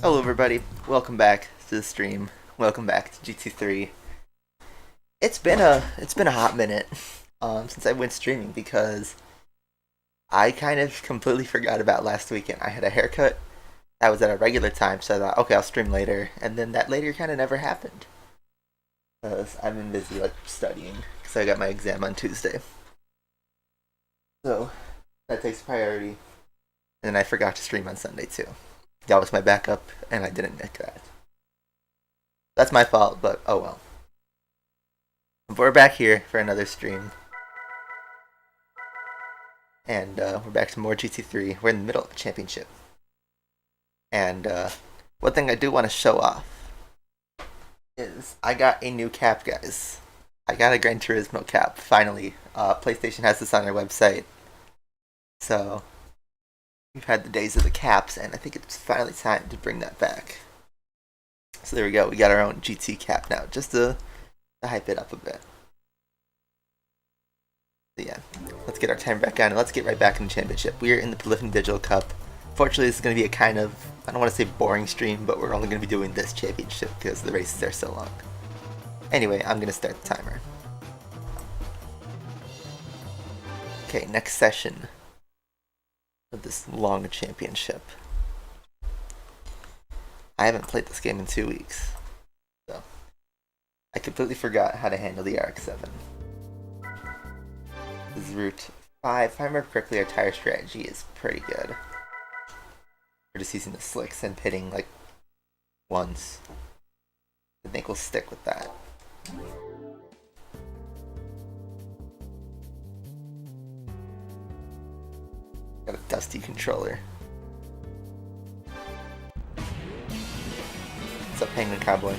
Hello everybody, welcome back to the stream. Welcome back to GT3. It's been a hot minute since I went streaming because I kind of completely forgot about last weekend. I had a haircut that was at a regular time, so I thought, okay, I'll stream later, and then that later kind of never happened because I've been busy like studying because I got my exam on Tuesday. So that takes priority, and I forgot to stream on Sunday too. That was my backup, and I didn't make that. That's my fault, but oh well. We're back here for another stream, and we're back to more GT3. We're in the middle of a championship, and one thing I do want to show off is I got a new cap, guys. I got a Gran Turismo cap, finally. PlayStation has this on their website, so we've had the days of the caps, and I think it's finally time to bring that back. So there we go. We got our own GT cap now, just to hype it up a bit. So yeah, let's get our time back on, and let's get right back in the championship. We are in the Prolific Digital Cup. Fortunately, this is going to be a kind of, I don't want to say boring stream, but we're only going to be doing this championship because the races are so long. Anyway, I'm going to start the timer. Okay, next session of this long championship. I haven't played this game in 2 weeks, so I completely forgot how to handle the RX-7. This is Route 5. If I remember correctly, our tire strategy is pretty good. We're just using the slicks and pitting like once. I think we'll stick with that. Got a dusty controller. What's up, Penguin Cowboy?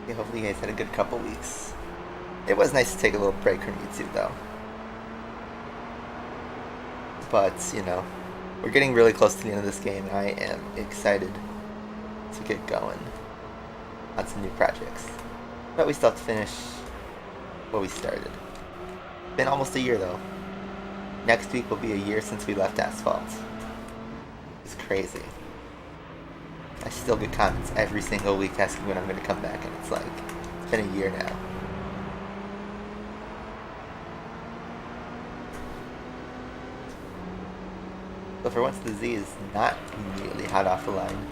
Okay, hopefully you guys had a good couple weeks. It was nice to take a little break from YouTube though. But, you know, we're getting really close to the end of this game, and I am excited to get going on some new projects. But we still have to finish what we started. It's been almost a year though. Next week will be a year since we left Asphalt. It's crazy. I still get comments every single week asking when I'm going to come back, and it's like, it's been a year now. So for once, the Z is not immediately hot off the line.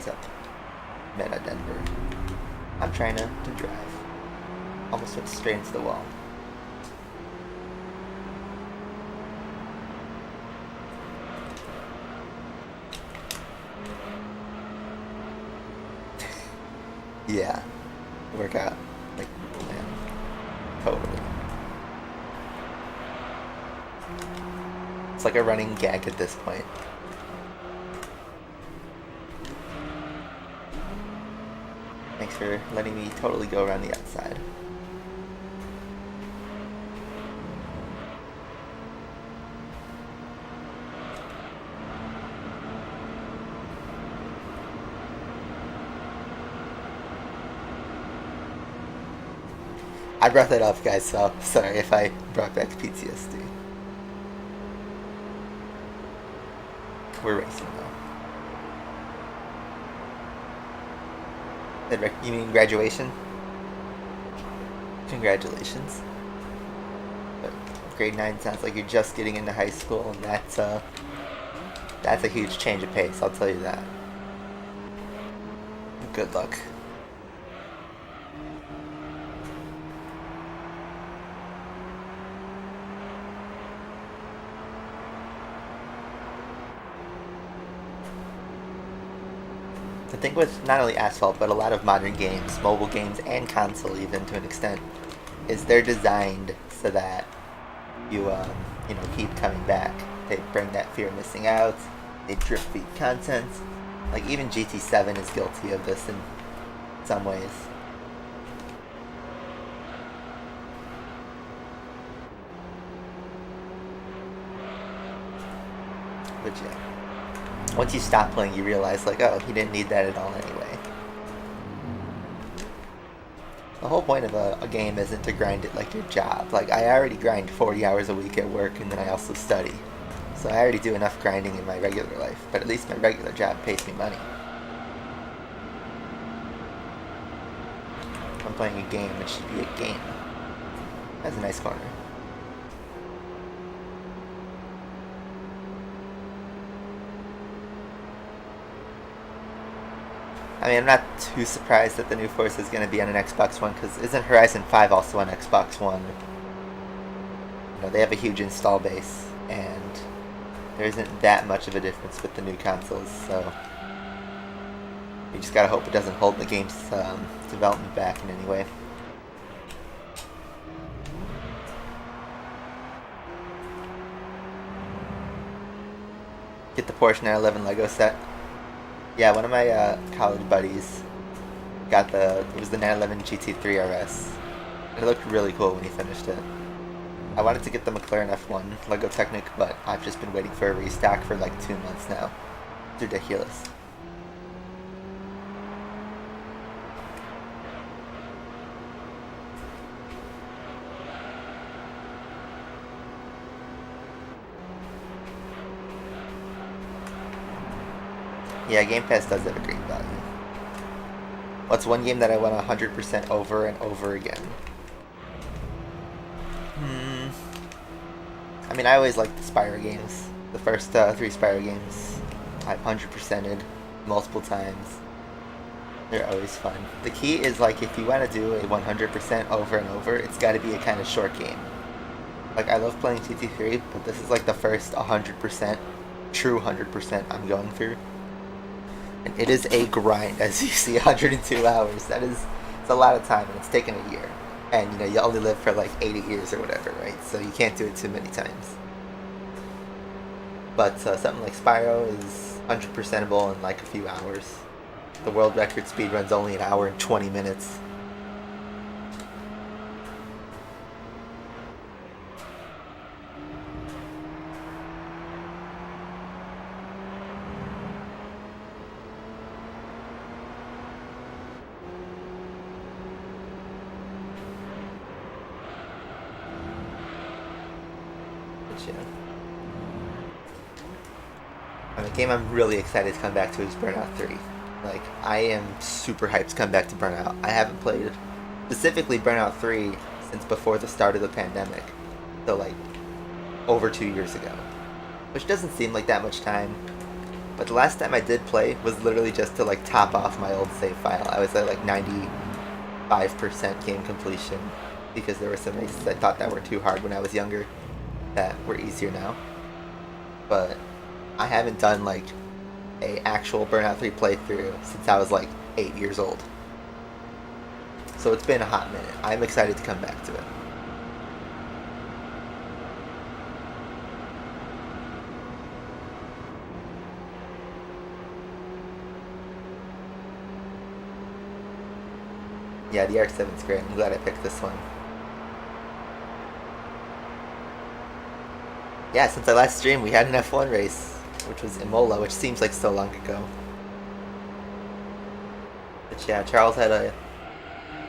So, Meta Denver. I'm trying to drive. Almost went straight into the wall. Yeah. Work out. Like, man. Totally. It's like a running gag at this point. Thanks for letting me totally go around the outside. I brought that up, guys, so sorry if I brought back PTSD. We're racing though. You mean graduation? Congratulations. But grade 9 sounds like you're just getting into high school, and that's a huge change of pace, I'll tell you that. Good luck. I think with not only Asphalt, but a lot of modern games, mobile games, and console even to an extent, is they're designed so that you keep coming back. They bring that fear of missing out. They drip feed content. Like even GT7 is guilty of this in some ways. But yeah. once you stop playing, you realize, like, oh, he didn't need that at all anyway. The whole point of a game isn't to grind it like your job. Like, I already grind 40 hours a week at work, and then I also study. So I already do enough grinding in my regular life, but at least my regular job pays me money. If I'm playing a game, it should be a game. That's a nice corner. I mean, I'm not too surprised that the new Forza is going to be on an Xbox One, because isn't Horizon 5 also on Xbox One? You know, they have a huge install base, and there isn't that much of a difference with the new consoles, so you just gotta hope it doesn't hold the game's development back in any way. Get the Porsche 911 Lego set. Yeah, one of my college buddies got it was the 911 GT3 RS. It looked really cool when he finished it. I wanted to get the McLaren F1 Lego Technic, but I've just been waiting for a restock for like 2 months now. It's ridiculous. Yeah, Game Pass does have a great value. What's one game that I want 100% over and over again? I mean, I always liked the Spyro games. The first 3 Spyro games, I've 100%ed multiple times. They're always fun. The key is, like, if you want to do a 100% over and over, it's got to be a kind of short game. Like, I love playing GT3, but this is like the first 100%, true 100% I'm going through. And it is a grind, as you see, 102 hours. It's a lot of time, and it's taken a year. And, you know, you only live for like 80 years or whatever, right? So you can't do it too many times. But something like Spyro is 100%able in like a few hours. The world record speed run's only an hour and 20 minutes. And the game I'm really excited to come back to is Burnout 3. Like, I am super hyped to come back to Burnout. I haven't played specifically Burnout 3 since before the start of the pandemic. So, like, over 2 years ago. Which doesn't seem like that much time. But the last time I did play was literally just to, like, top off my old save file. I was at, like, 95% game completion. Because there were some races I thought that were too hard when I was younger that were easier now. But I haven't done, like, a actual Burnout 3 playthrough since I was, like, 8 years old. So it's been a hot minute. I'm excited to come back to it. Yeah, the RX-7's great. I'm glad I picked this one. Yeah, since I last streamed, we had an F1 race, which was Imola, which seems like so long ago. But yeah, Charles had a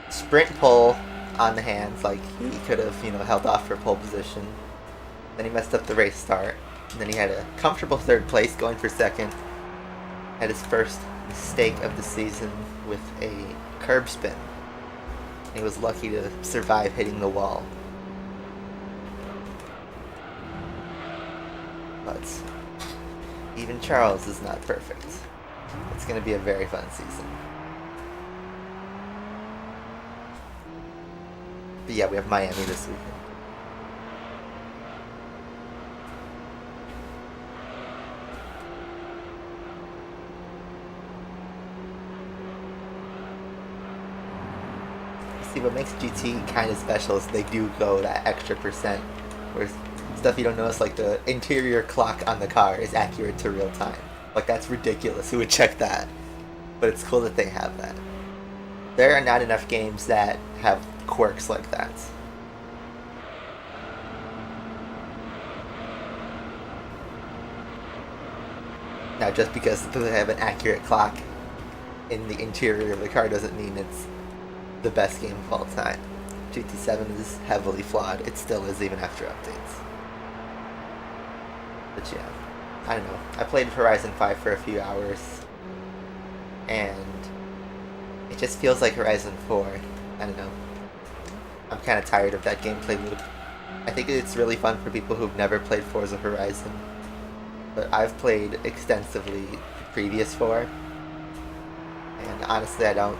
sprint pole on the hands, like he could have, you know, held off for pole position. Then he messed up the race start. And then he had a comfortable third place, going for second. Had his first mistake of the season with a curb spin. And he was lucky to survive hitting the wall. But even Charles is not perfect. It's going to be a very fun season. But yeah, we have Miami this weekend. See, what makes GT kind of special is they do go that extra percent, where stuff you don't notice, like the interior clock on the car is accurate to real time. Like, that's ridiculous. Who would check that? But it's cool that they have that. There are not enough games that have quirks like that. Now, just because they have an accurate clock in the interior of the car doesn't mean it's the best game of all time. GT7 is heavily flawed. It still is even after updates. But yeah, I don't know. I played Horizon 5 for a few hours, and it just feels like Horizon 4. I don't know. I'm kind of tired of that gameplay loop. I think it's really fun for people who've never played Forza Horizon, but I've played extensively the previous 4, and honestly I don't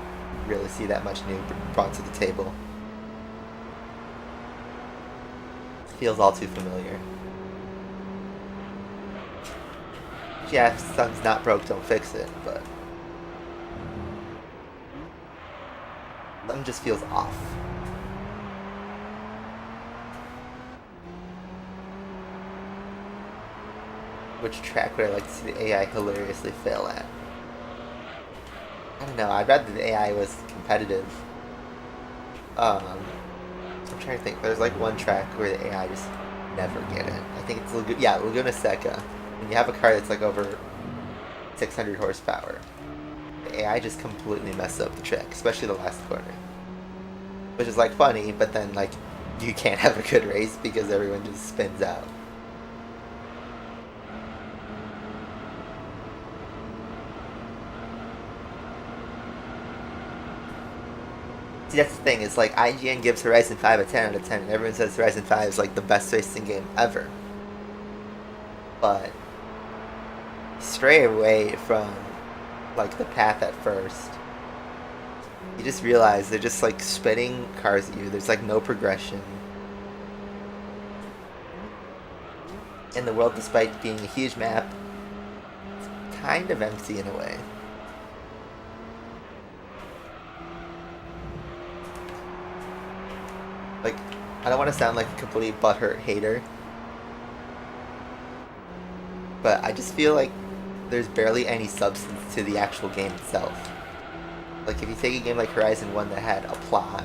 really see that much new brought to the table. It feels all too familiar. Yeah, if something's not broke, don't fix it, but something just feels off. Which track would I like to see the AI hilariously fail at? I don't know, I'd rather the AI was competitive. I'm trying to think, there's like one track where the AI just never get it. I think it's Laguna Seca. When you have a car that's like over 600 horsepower, the AI just completely messes up the track, especially the last corner. Which is like funny, but then like you can't have a good race because everyone just spins out. See, that's the thing, is like IGN gives Horizon 5 a 10 out of 10, and everyone says Horizon 5 is like the best racing game ever. But stray away from like the path at first. You just realize they're just like spinning cars at you. There's like no progression. And the world, despite being a huge map, it's kind of empty in a way. Like, I don't want to sound like a complete butthurt hater, but I just feel like there's barely any substance to the actual game itself. Like, if you take a game like Horizon 1 that had a plot,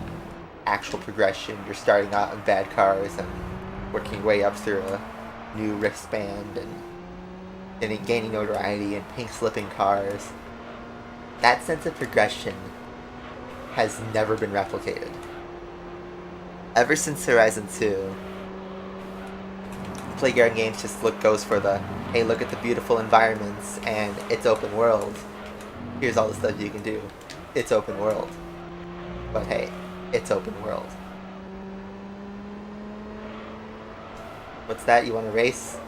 actual progression, you're starting out in bad cars and working your way up through a new wristband and gaining notoriety and pink slipping cars, that sense of progression has never been replicated. Ever since Horizon 2, Playground Games just goes for the, hey, look at the beautiful environments and it's open world. Here's all the stuff you can do. It's open world. But hey, it's open world. What's that? You want to race?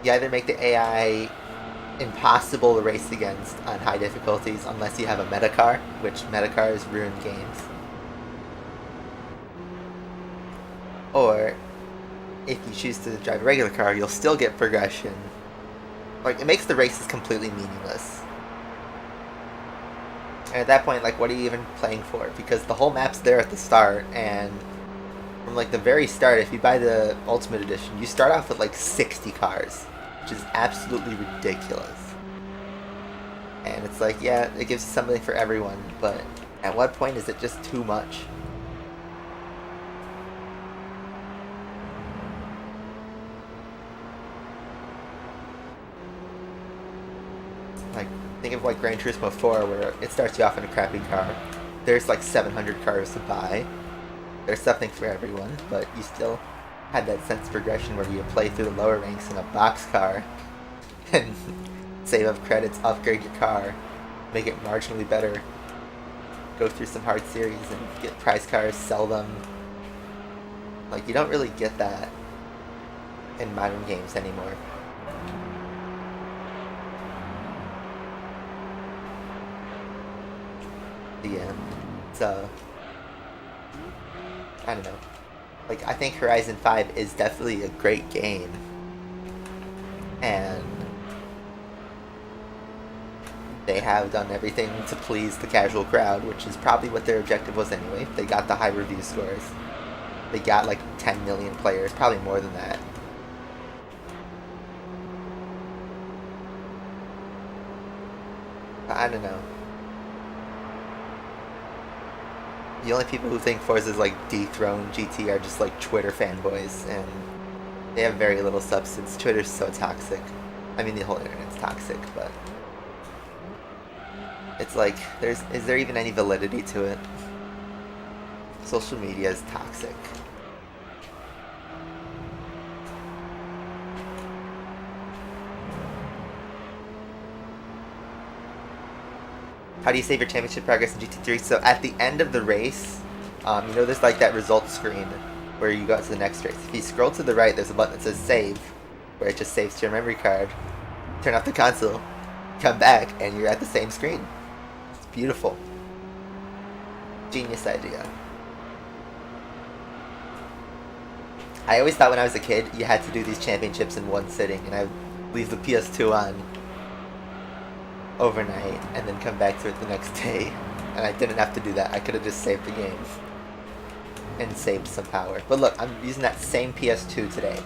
You either make the AI impossible to race against on high difficulties unless you have a meta car, which meta cars ruin games. Or, if you choose to drive a regular car, you'll still get progression. Like, it makes the races completely meaningless. And at that point, like, what are you even playing for? Because the whole map's there at the start, and from, like, the very start, if you buy the Ultimate Edition, you start off with, like, 60 cars, which is absolutely ridiculous. And it's like, yeah, it gives you something for everyone, but at what point is it just too much? Like, think of like Gran Turismo 4, where it starts you off in a crappy car. There's like 700 cars to buy. There's something for everyone, but you still had that sense of progression where you play through the lower ranks in a box car and save up credits, upgrade your car, make it marginally better, go through some hard series and get prize cars, sell them. Like, you don't really get that in modern games anymore. Yeah, so I don't know. Like, I think Horizon 5 is definitely a great game, and they have done everything to please the casual crowd, which is probably what their objective was anyway. They got the high review scores. They got like 10 million players, probably more than that. But I don't know. The only people who think Forza is like dethroned GT are just like Twitter fanboys, and they have very little substance. Twitter's so toxic. I mean, the whole internet's toxic, but it's like, is there even any validity to it? Social media is toxic. How do you save your championship progress in GT3? So at the end of the race, you know there's like that results screen where you go to the next race. If you scroll to the right, there's a button that says save, where it just saves to your memory card. Turn off the console, come back, and you're at the same screen. It's beautiful. Genius idea. I always thought when I was a kid, you had to do these championships in one sitting, and I would leave the PS2 on overnight and then come back to it the next day, and I didn't have to do that. I could have just saved the game and saved some power. But look, I'm using that same PS2 today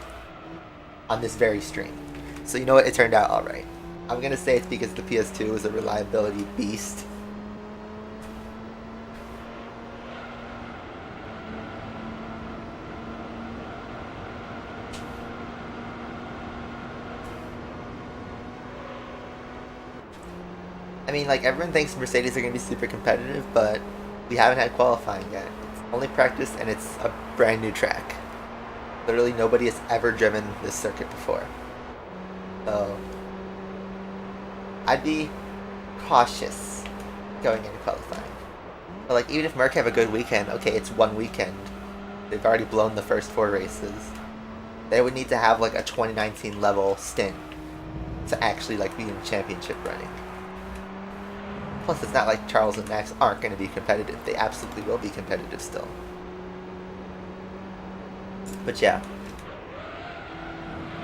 on this very stream, so you know what, it turned out alright. I'm gonna say it's because the PS2 is a reliability beast. I mean, like, everyone thinks Mercedes are going to be super competitive, but we haven't had qualifying yet. It's only practice, and it's a brand new track. Literally nobody has ever driven this circuit before. So, I'd be cautious going into qualifying. But, like, even if Merc have a good weekend, okay, it's one weekend. They've already blown the first 4 races. They would need to have, like, a 2019 level stint to actually, like, be in championship running. Plus, it's not like Charles and Max aren't going to be competitive. They absolutely will be competitive still. But yeah.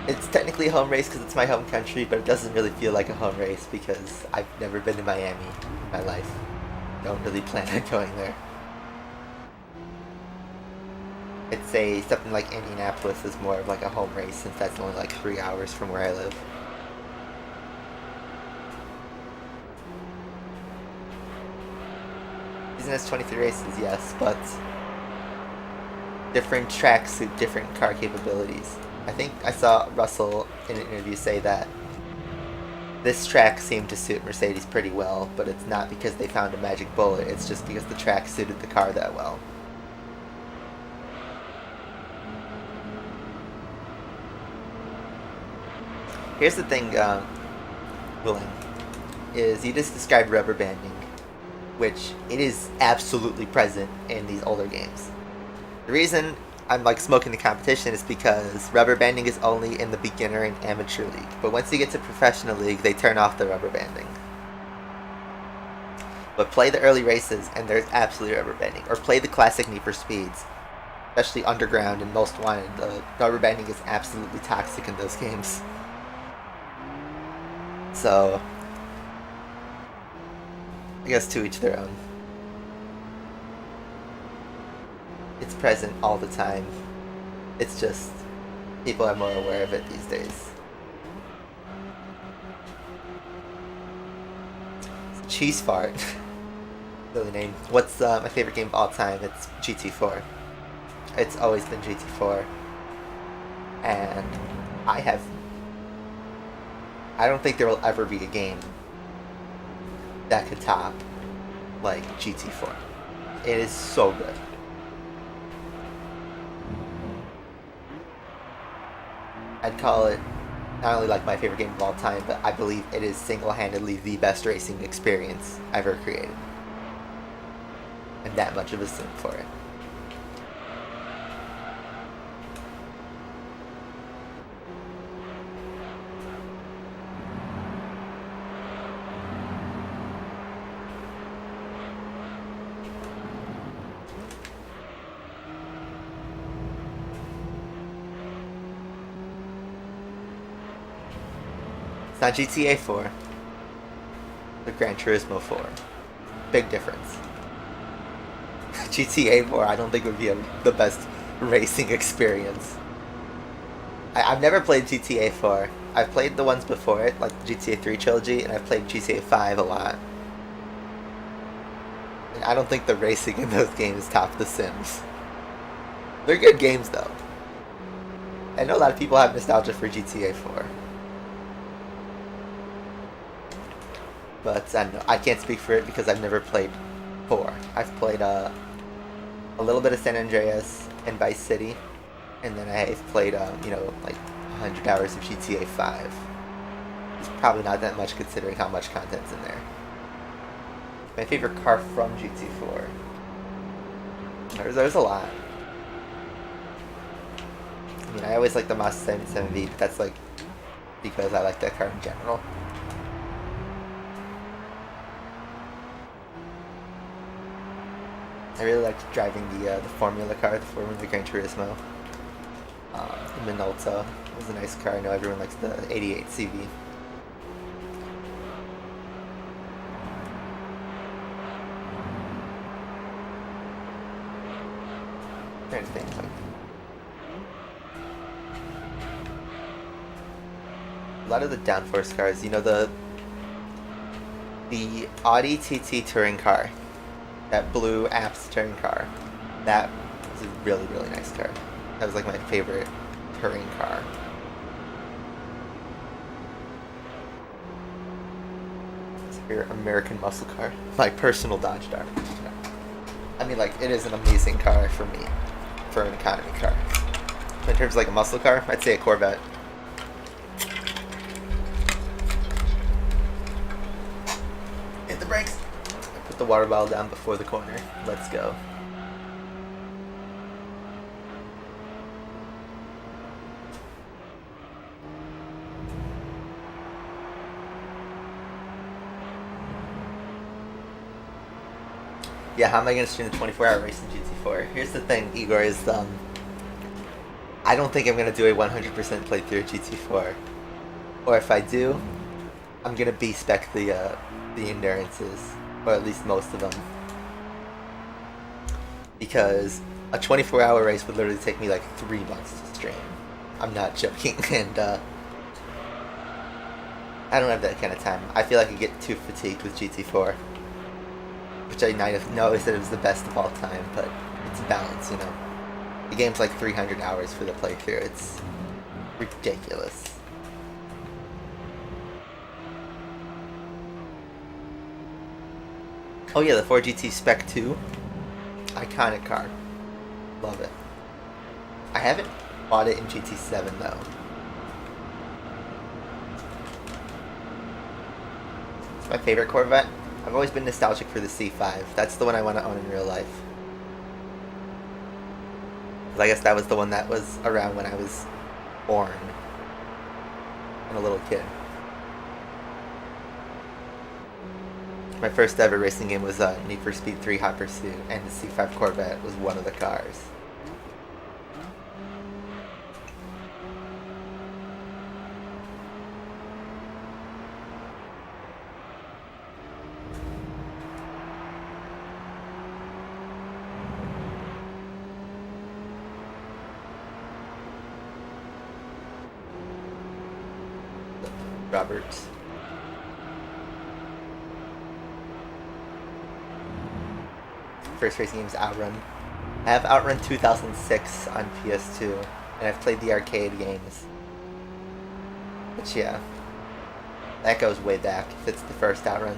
It's technically a home race because it's my home country, but it doesn't really feel like a home race because I've never been to Miami in my life. Don't really plan on going there. I'd say something like Indianapolis is more of like a home race since that's only like 3 hours from where I live. Season has 23 races, yes, but different tracks suit different car capabilities. I think I saw Russell in an interview say that this track seemed to suit Mercedes pretty well, but it's not because they found a magic bullet, it's just because the track suited the car that well. Here's the thing, Willing, is you just described rubber banding, which it is absolutely present in these older games. The reason I'm like smoking the competition is because rubber banding is only in the beginner and amateur league, but once you get to professional league, they turn off the rubber banding. But play the early races and there's absolutely rubber banding, or play the classic Need for Speeds, especially Underground and Most Wanted. The rubber banding is absolutely toxic in those games. So I guess to each their own. It's present all the time. It's just people are more aware of it these days. Cheese Fart. Silly name. What's my favorite game of all time? It's GT4. It's always been GT4. And I don't think there will ever be a game that could top like GT4. It is so good. I'd call it not only like my favorite game of all time, but I believe it is single-handedly the best racing experience ever created. I'm that much of a simp for it. It's not GTA 4, but Gran Turismo 4. Big difference. GTA 4 I don't think would be the best racing experience. I've never played GTA 4. I've played the ones before it, like the GTA 3 trilogy, and I've played GTA 5 a lot. And I don't think the racing in those games top The Sims. They're good games though. I know a lot of people have nostalgia for GTA 4. But I don't know, I can't speak for it because I've never played 4. I've played a little bit of San Andreas and Vice City, and then I've played you know, like 100 hours of GTA 5. It's probably not that much considering how much content's in there. My favorite car from GT4. There's a lot. I mean, I always like the Mazda 77V, but that's like because I like that car in general. I really liked driving the Formula car, the Formula Gran Turismo. The Minolta was a nice car. I know everyone likes the 88 CV. Trying to think. A lot of the downforce cars, you know, the Audi TT touring car, that blue apps touring car, that was a really, really nice car. That was like my favorite touring car. It's your American muscle car, my personal Dodge Dart. I mean, like, it is an amazing car for me, for an economy car. But in terms of like a muscle car, I'd say a Corvette. Hit the brakes. I put the water bottle down before the corner. Let's go. Yeah, how am I going to stream the 24-hour race in GT4? Here's the thing, Igor, is I don't think I'm going to do a 100% playthrough of GT4. Or if I do, I'm going to B-spec the endurances, or at least most of them. Because a 24-hour race would literally take me like 3 months to stream. I'm not joking, and I don't have that kind of time. I feel like I get too fatigued with GT4. Which I might have always said it was the best of all time, but it's a balance, you know. The game's like 300 hours for the playthrough. It's ridiculous. Oh yeah, the 4GT Spec 2. Iconic car. Love it. I haven't bought it in GT7 though. It's my favorite Corvette. I've always been nostalgic for the C5. That's the one I want to own in real life. I guess that was the one that was around when I was born. And a little kid. My first ever racing game was Need for Speed 3 Hot Pursuit, and the C5 Corvette was one of the cars. Roberts. First racing game is Outrun. I have Outrun 2006 on PS2, and I've played the arcade games. But yeah, that goes way back if it's the first Outrun.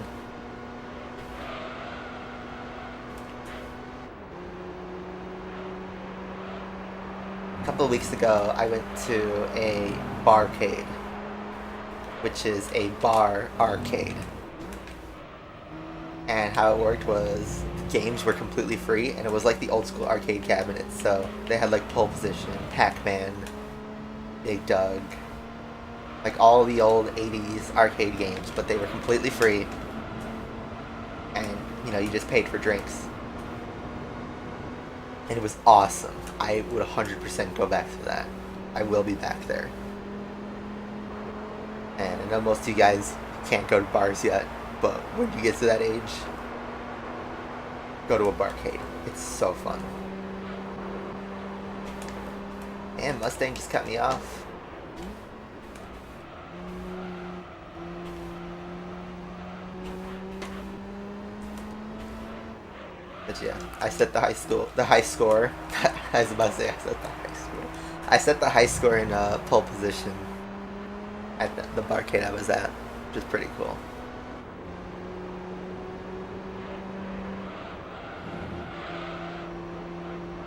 A couple of weeks ago, I went to a barcade, which is a bar arcade. And how it worked was the games were completely free, and it was like the old school arcade cabinets. So they had like Pole Position, Pac-Man, Big Doug, like all the old 80s arcade games, but they were completely free. And, you know, you just paid for drinks. And it was awesome. I would 100% go back to that. I will be back there. And I know most of you guys can't go to bars yet, but when you get to that age, go to a barcade. It's so fun. And Mustang just cut me off. But yeah, I set the high score. I was about to say I set the high score. I set the high score in pole position at the barcade I was at, which is pretty cool.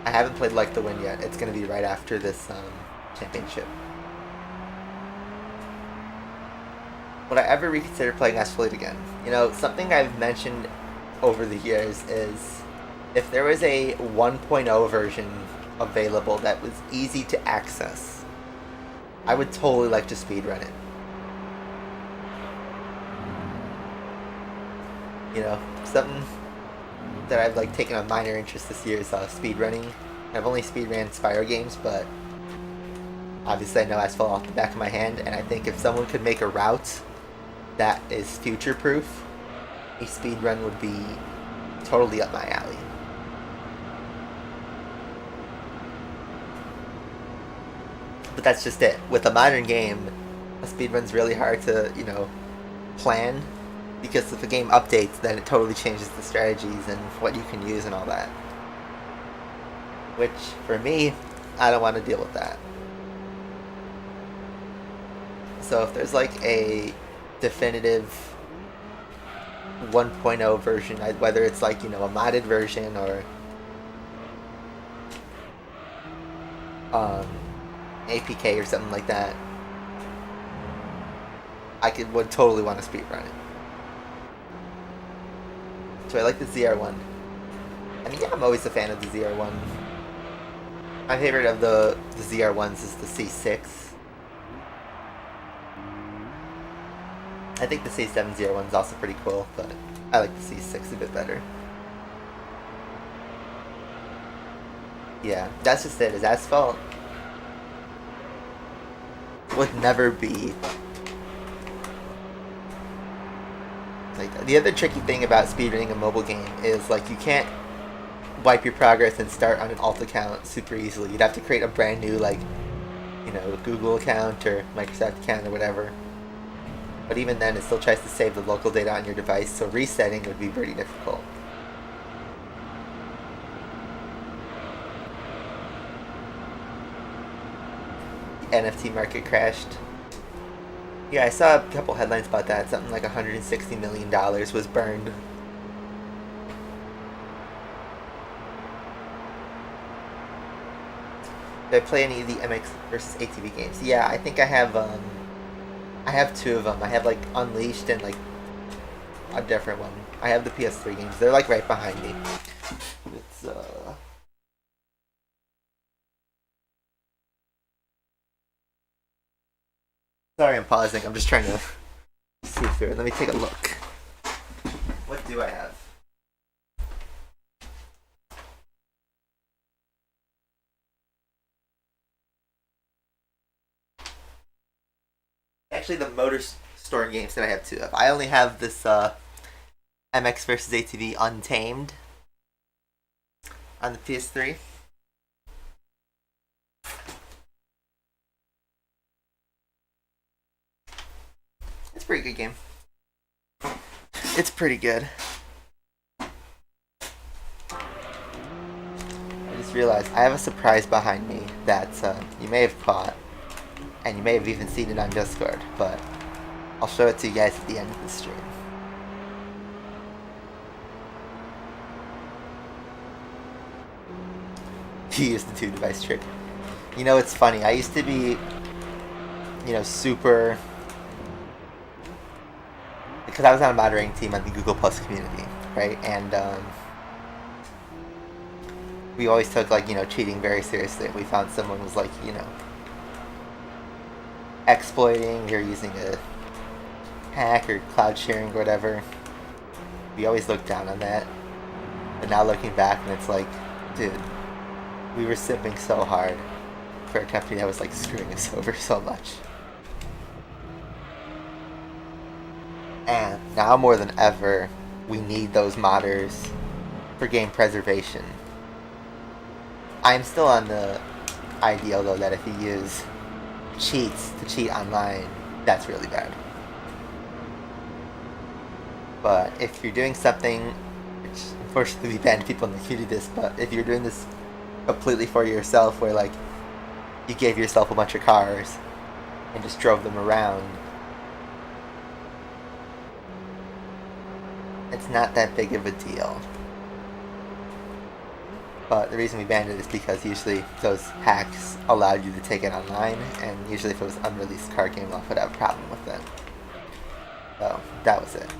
I haven't played Like the Wind yet. It's going to be right after this championship. Would I ever reconsider playing Asphalete again? You know, something I've mentioned over the years is if there was a 1.0 version available that was easy to access, I would totally like to speedrun it. You know, something that I've like taken a minor interest this year is speedrunning. I've only speedran Spyro games, but obviously I know Asphalt off the back of my hand, and I think if someone could make a route that is future-proof, a speedrun would be totally up my alley. But that's just it. With a modern game, a speedrun's really hard to, you know, plan, because if the game updates, then it totally changes the strategies and what you can use and all that. Which, for me, I don't want to deal with that. So if there's like a definitive 1.0 version, whether it's like, you know, a modded version or APK or something like that, would totally want to speedrun it. So I like the ZR1. I mean, yeah, I'm always a fan of the ZR1. My favorite of the ZR1s is the C6. I think the C7 ZR1 is also pretty cool, but I like the C6 a bit better. Yeah, that's just it. Is Asphalt would never be like, the other tricky thing about speedrunning a mobile game is like you can't wipe your progress and start on an alt account super easily. You'd have to create a brand new, like, you know, Google account or Microsoft account or whatever. But even then, it still tries to save the local data on your device, so resetting would be pretty difficult. The NFT market crashed. Yeah, I saw a couple headlines about that. Something like $160 million was burned. Did I play any of the MX versus ATV games? Yeah, I think I have two of them. I have like Unleashed and like a different one. I have the PS3 games. They're like right behind me. It's sorry, I'm pausing. I'm just trying to see through it. Let me take a look. What do I have? Actually, the motor store games that I have two of. I only have this MX vs ATV Untamed on the PS3. It's a pretty good game. It's pretty good. I just realized I have a surprise behind me that you may have caught, and you may have even seen it on Discord, but I'll show it to you guys at the end of the stream. He used the 2-device trick. You know, it's funny. I used to be, you know, super... Because I was on a moderating team on the Google Plus community, right? And we always took, like, you know, cheating very seriously. We found someone was, like, you know, exploiting or using a hack or cloud sharing or whatever. We always looked down on that. But now looking back, and it's like, dude, we were simping so hard for a company that was like screwing us over so much. And now more than ever, we need those modders for game preservation. I'm still on the ideal though that if you use cheats to cheat online, that's really bad. But if you're doing something, which unfortunately we banned people in the community this, but if you're doing this completely for yourself, where like you gave yourself a bunch of cars and just drove them around, it's not that big of a deal. But the reason we banned it is because usually those hacks allowed you to take it online, and usually if it was unreleased card game, I would have a problem with it. So that was it.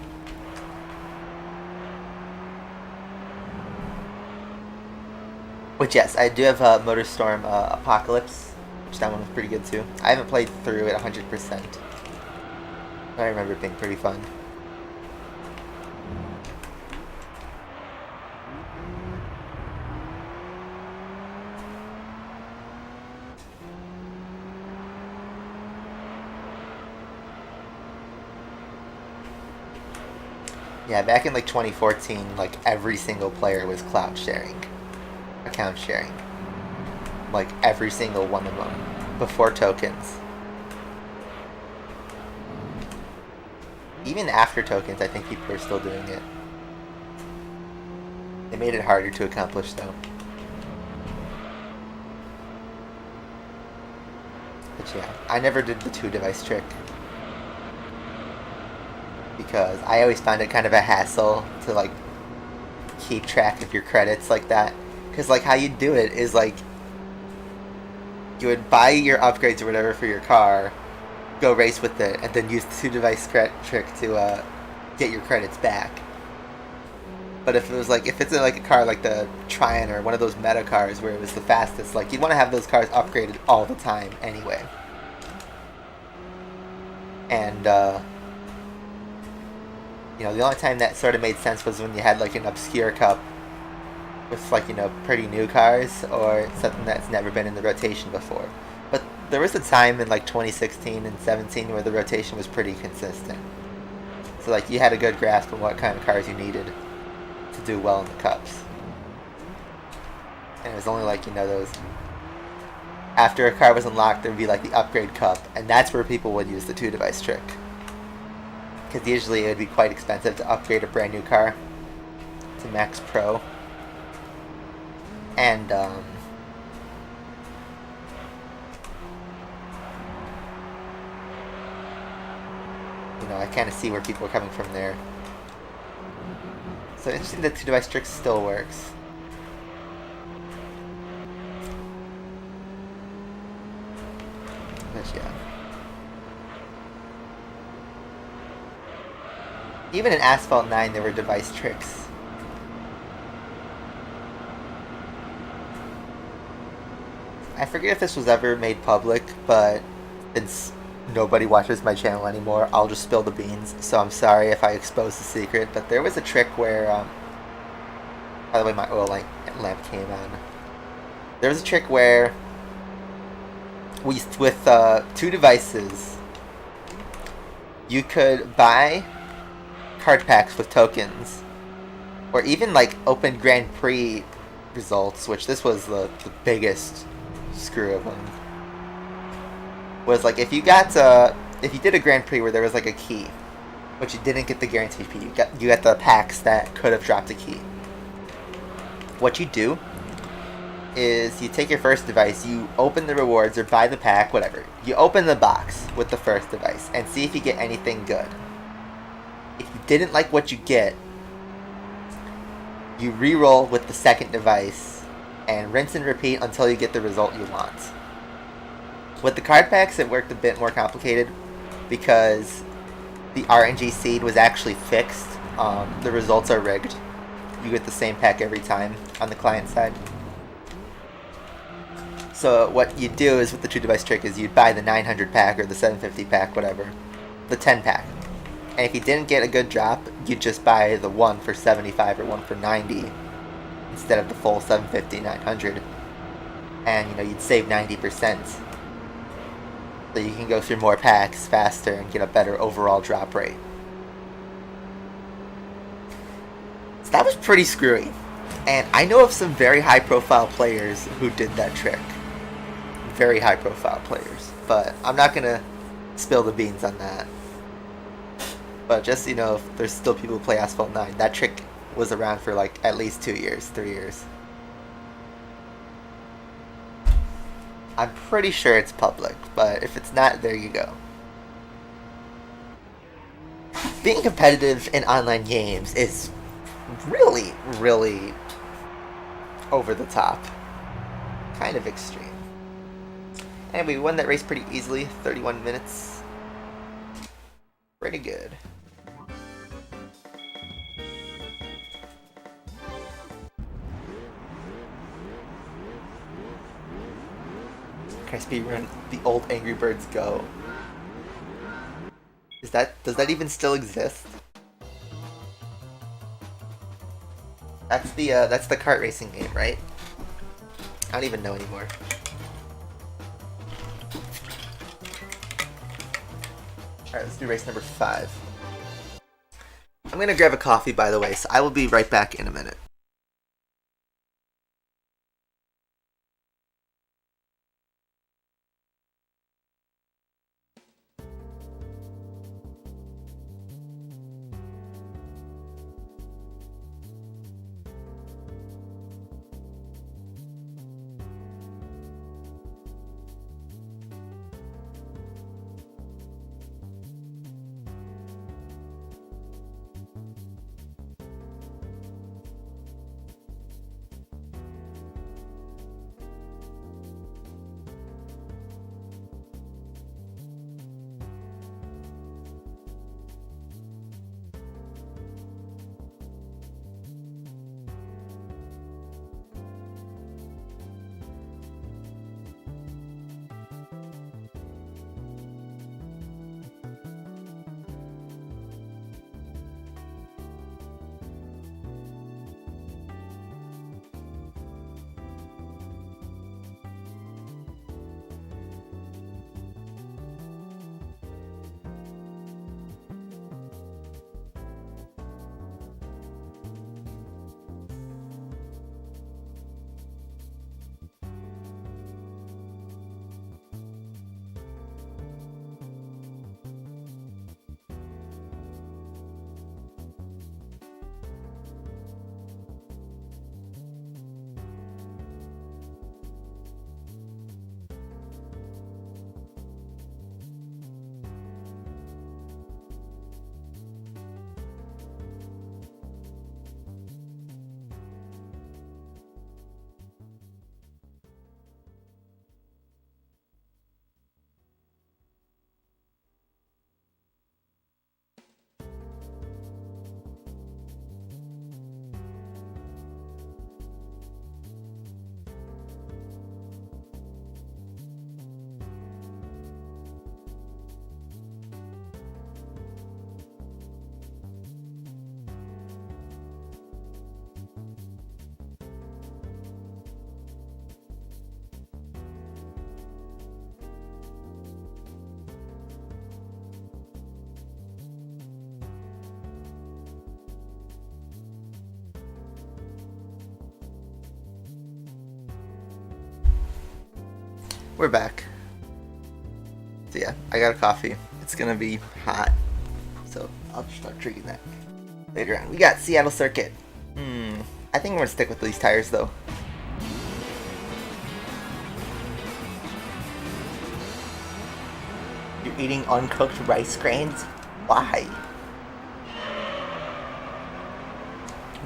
Which, yes, I do have Motorstorm Apocalypse, which that one was pretty good too. I haven't played through it 100%. But I remember it being pretty fun. Yeah, back in like 2014, like every single player was cloud sharing, account sharing. Like every single one of them, before tokens. Even after tokens, I think people are still doing it. They made it harder to accomplish though. But yeah, I never did the 2-device trick. Because I always found it kind of a hassle to like keep track of your credits like that. Because like how you do it is like you would buy your upgrades or whatever for your car, go race with it, and then use the 2-device trick to get your credits back. But if it was like, if it's like a car like the Tryon or one of those meta cars where it was the fastest, like you'd want to have those cars upgraded all the time anyway. And you know, the only time that sort of made sense was when you had like an obscure cup with like, you know, pretty new cars or something that's never been in the rotation before. But there was a time in like 2016 and 17 where the rotation was pretty consistent. So like you had a good grasp on what kind of cars you needed to do well in the cups. And it was only like, you know, those, after a car was unlocked, there would be like the upgrade cup, and that's where people would use the 2-device trick. Because usually it would be quite expensive to upgrade a brand new car to Max Pro. And you know, I kind of see where people are coming from there. So interesting that 2-device trick still works. But yeah. Even in Asphalt 9 there were device tricks. I forget if this was ever made public, but since nobody watches my channel anymore, I'll just spill the beans. So I'm sorry if I expose the secret, but there was a trick where, by the way, my oil lamp came on. There was a trick where, with 2 devices, you could buy card packs with tokens, or even like open Grand Prix results, which this was the biggest screw of them. Was like if you got if you did a Grand Prix where there was like a key, but you didn't get the guaranteed key, you got the packs that could have dropped a key. What you do is you take your first device, you open the rewards or buy the pack, whatever. You open the box with the first device and see if you get anything good. If you didn't like what you get, you re-roll with the second device and rinse and repeat until you get the result you want. With the card packs, it worked a bit more complicated because the RNG seed was actually fixed. The results are rigged. You get the same pack every time on the client side. So what you do is with the 2-device trick is you'd buy the 900 pack or the 750 pack, whatever, the 10 pack. And if you didn't get a good drop, you'd just buy the one for 75 or one for 90 instead of the full 750, 900. And, you know, you'd save 90%. So you can go through more packs faster and get a better overall drop rate. So that was pretty screwy. And I know of some very high profile players who did that trick. Very high profile players. But I'm not going to spill the beans on that. But just, you know, if there's still people who play Asphalt 9, that trick was around for like at least 2 years, 3 years. I'm pretty sure it's public, but if it's not, there you go. Being competitive in online games is really, really over the top. Kind of extreme. Anyway, we won that race pretty easily, 31 minutes. Pretty good. Can I speedrun the old Angry Birds Go? Does that even still exist? That's the kart racing game, right? I don't even know anymore. Alright, let's do race number 5. I'm gonna grab a coffee, by the way, so I will be right back in a minute. We're back. So yeah, I got a coffee. It's gonna be hot, so I'll just start drinking that later on. We got Seattle Circuit. I think I'm gonna stick with these tires though. You're eating uncooked rice grains? Why?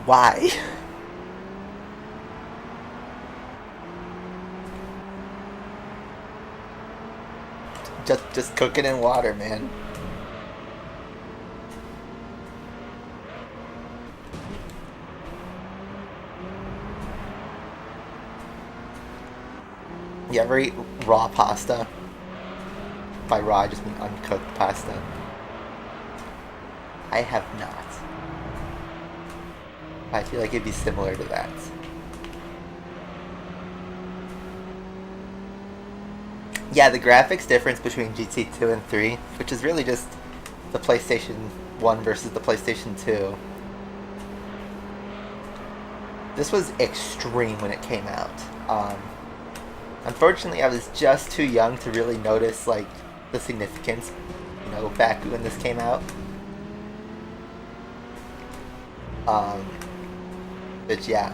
Why? Just cook it in water, man. You ever eat raw pasta? By raw, I just mean uncooked pasta. I have not. I feel like it'd be similar to that. Yeah, the graphics difference between GT2 and 3, which is really just the PlayStation 1 versus the PlayStation 2. This was extreme when it came out. Unfortunately, I was just too young to really notice, like, the significance, you know, back when this came out. But yeah,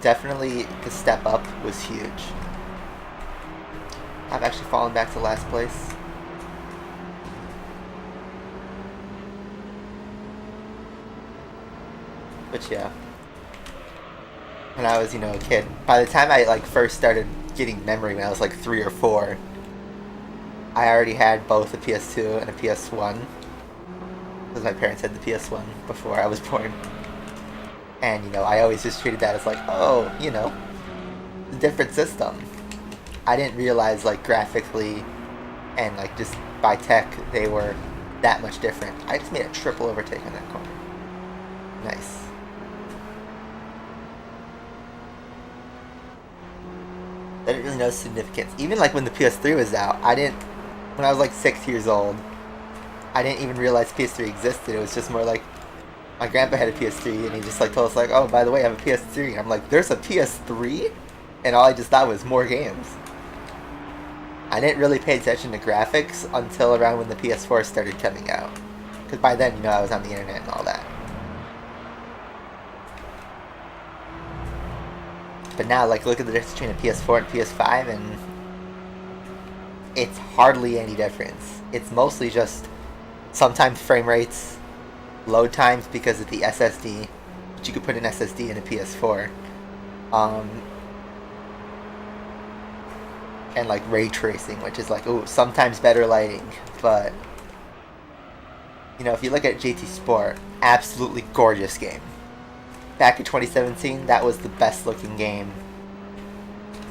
definitely the step up was huge. I've actually fallen back to last place. But yeah. when I was, a kid. By the time I like first started getting memory when I was like 3 or 4, I already had both a PS2 and a PS1 because my parents had the PS1 before I was born. And I always just treated that as like, oh, a different system. I didn't realize like graphically and like just by tech they were that much different. I just made a triple overtake on that corner. Nice. I didn't really know significance. Even like when the PS3 was out, when I was like 6 years old, I didn't even realize PS3 existed. It was just more like my grandpa had a PS3 and he just like told us like, oh, by the way, I have a PS3. And I'm like, there's a PS3? And all I just thought was more games. I didn't really pay attention to graphics until around when the PS4 started coming out. Because by then, I was on the internet and all that. But now, like, look at the difference between a PS4 and PS5, and it's hardly any difference. It's mostly just sometimes frame rates, load times because of the SSD, but you could put an SSD in a PS4. And like ray tracing, which is like, ooh, sometimes better lighting, but if you look at GT Sport, absolutely gorgeous game. Back in 2017, that was the best looking game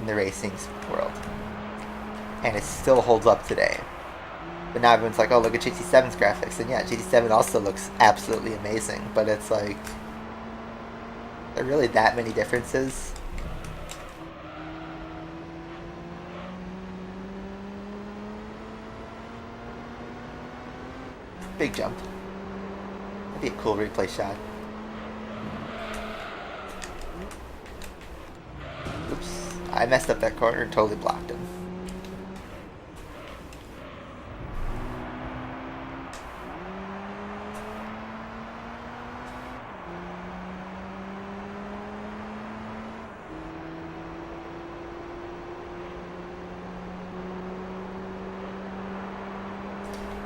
in the racing world, and it still holds up today. But now everyone's like, oh, look at GT7's graphics, and yeah, GT7 also looks absolutely amazing, but it's like, are there really that many differences? Big jump. That'd be a cool replay shot. Oops. I messed up that corner and totally blocked him.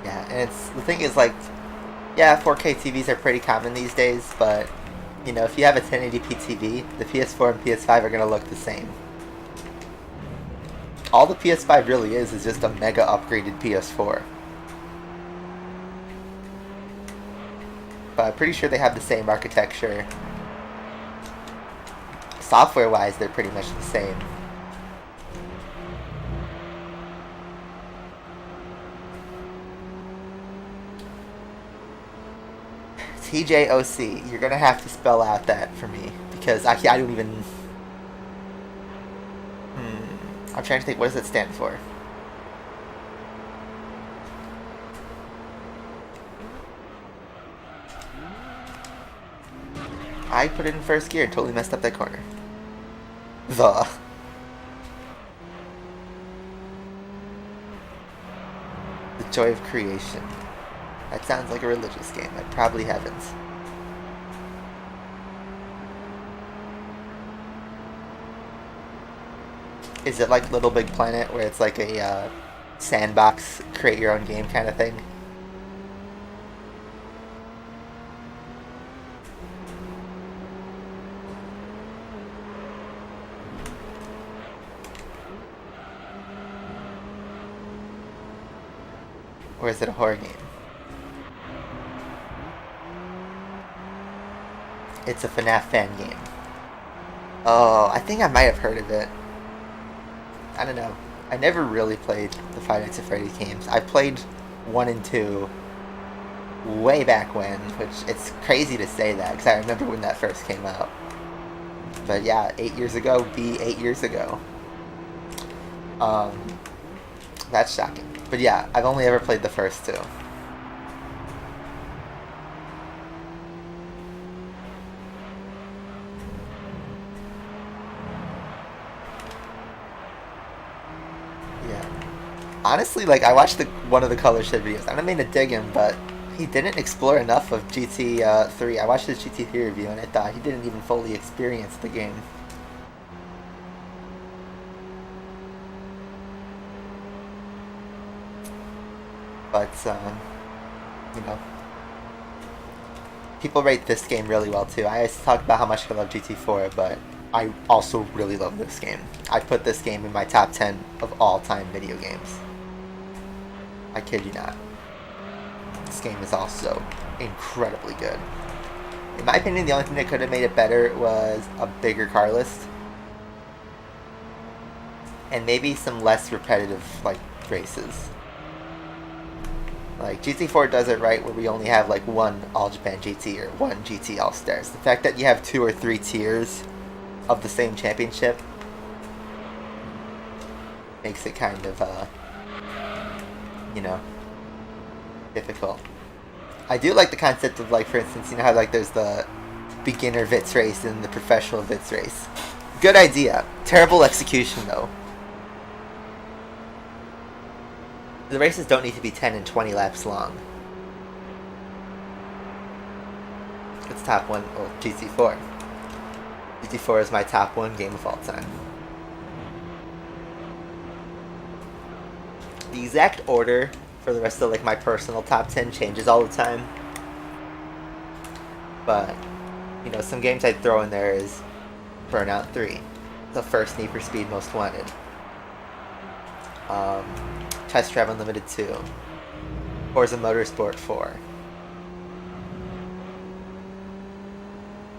Yeah, and the thing is like, yeah, 4K TVs are pretty common these days, but if you have a 1080p TV, the PS4 and PS5 are gonna look the same. All the PS5 really is just a mega upgraded PS4. But I'm pretty sure they have the same architecture. Software-wise, they're pretty much the same. TJOC, you're gonna have to spell out that for me because I don't even. I'm trying to think. What does it stand for? I put it in first gear and totally messed up that corner. The joy of creation. That sounds like a religious game. It probably haven't. Is it like Little Big Planet, where it's like a sandbox, create your own game kind of thing? Or is it a horror game? It's a FNAF fan game. Oh, I think I might have heard of it. I don't know. I never really played the Five Nights at Freddy's games. I played 1 and 2 way back when, which it's crazy to say that because I remember when that first came out. But yeah, 8 years ago, 8 years ago. That's shocking. But yeah, I've only ever played the first 2. Honestly, like, I watched one of the Color Shed videos. I don't mean to dig him, but he didn't explore enough of GT3. I watched his GT3 review, and I thought he didn't even fully experience the game. But, people rate this game really well, too. I always talk about how much I love GT4, but I also really love this game. I put this game in my top 10 of all-time video games. I kid you not. This game is also incredibly good. In my opinion, the only thing that could have made it better was a bigger car list. And maybe some less repetitive, like, races. Like, GT4 does it right where we only have, like, one All-Japan GT or one GT All-Stars. The fact that you have 2 or 3 tiers of the same championship makes it kind of, you know, difficult. I do like the concept of, like, for instance, you know how, like, there's the beginner VITS race and the professional VITS race. Good idea. Terrible execution, though. The races don't need to be 10 and 20 laps long. It's top one, well, GT4. GT4 is my top 1 game of all time. The exact order for the rest of, like, my personal top 10 changes all the time. But, you know, some games I'd throw in there is Burnout 3, the first Need for Speed Most Wanted. Test Drive Unlimited 2, Forza Motorsport 4.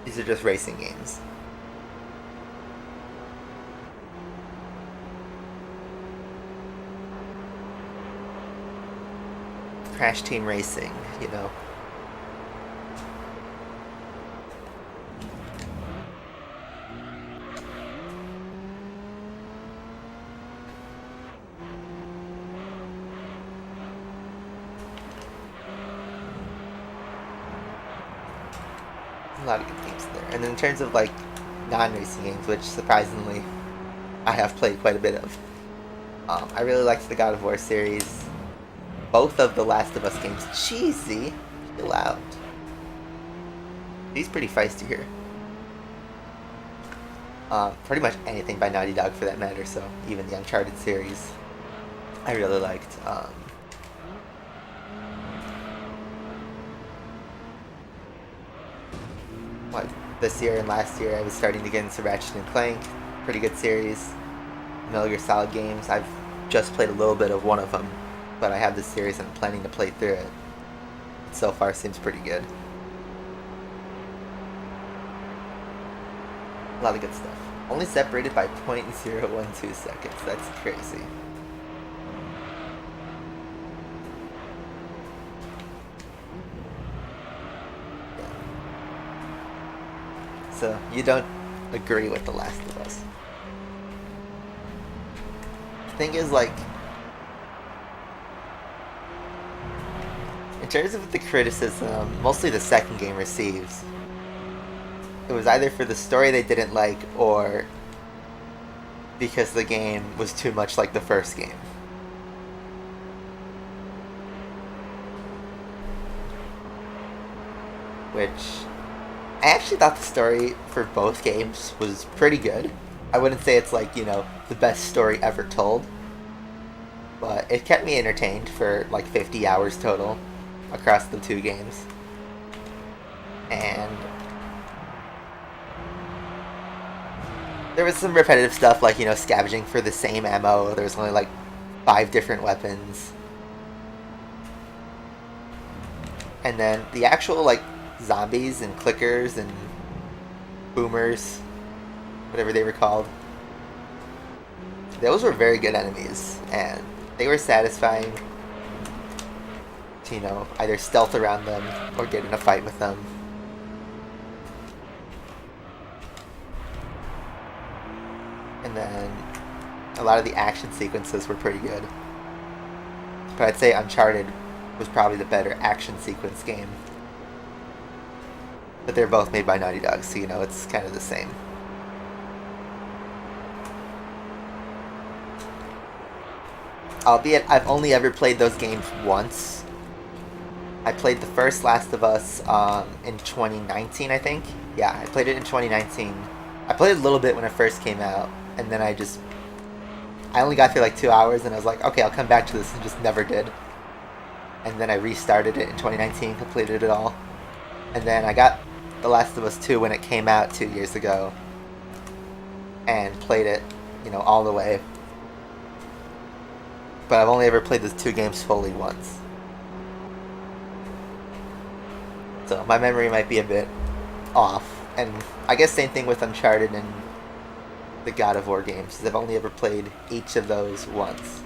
These are just racing games. Crash Team Racing, you know. A lot of good games there. And then in terms of, like, non-racing games, which surprisingly I have played quite a bit of, I really liked the God of War series. Both of the Last of Us games. Cheesy. Chill out. He's pretty feisty here. Pretty much anything by Naughty Dog for that matter, so even the Uncharted series I really liked. This year and last year I was starting to get into Ratchet and Clank. Pretty good series. Metal Gear Solid games. I've just played a little bit of one of them, but I have this series and I'm planning to play through it. So far seems pretty good. A lot of good stuff. Only separated by 0.012 seconds. That's crazy. So, you don't agree with The Last of Us. The thing is, like, in terms of the criticism, mostly the second game receives, it was either for the story they didn't like, or because the game was too much like the first game. Which, I actually thought the story for both games was pretty good. I wouldn't say it's, like, you know, the best story ever told, but it kept me entertained for like 50 hours total across the two games. And there was some repetitive stuff, like, you know, scavenging for the same ammo. There was only like 5 different weapons. And then the actual, like, zombies and clickers and boomers, whatever they were called, those were very good enemies, and they were satisfying to, you know, either stealth around them or get in a fight with them. And then a lot of the action sequences were pretty good. But I'd say Uncharted was probably the better action sequence game. But they're both made by Naughty Dog, so, you know, it's kind of the same. Albeit, I've only ever played those games once. I played the first Last of Us in 2019, I think. Yeah, I played it in 2019. I played a little bit when it first came out, and then I only got through like 2 hours, and I was like, okay, I'll come back to this, and just never did. And then I restarted it in 2019, completed it all. And then I got The Last of Us 2 when it came out 2 years ago. and played it, you know, all the way. But I've only ever played the 2 games fully once. So my memory might be a bit off. And I guess same thing with Uncharted and the God of War games. I've only ever played each of those once.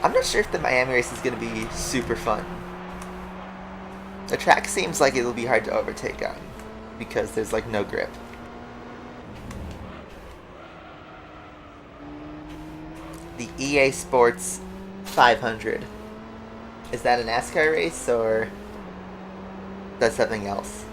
I'm not sure if the Miami race is going to be super fun. The track seems like it'll be hard to overtake on because there's like no grip. The EA Sports 500. Is that a NASCAR race or that's something else?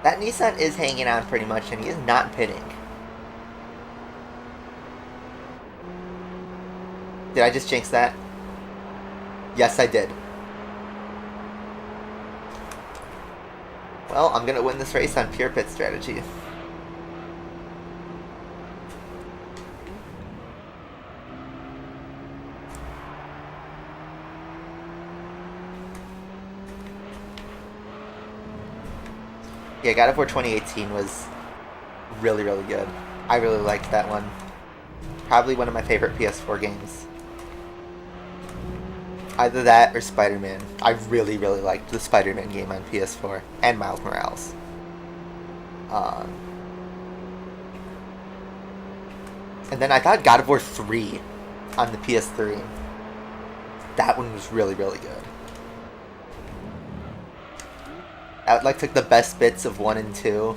That Nissan is hanging on pretty much, and he is not pitting. Did I just jinx that? Yes, I did. Well, I'm gonna win this race on pure pit strategy. Yeah, God of War 2018 was really, really good. I really liked that one. Probably one of my favorite PS4 games. Either that or Spider-Man. I really, really liked the Spider-Man game on PS4. And Miles Morales. And then I thought God of War 3 on the PS3. That one was really, really good. I like took the best bits of 1 and 2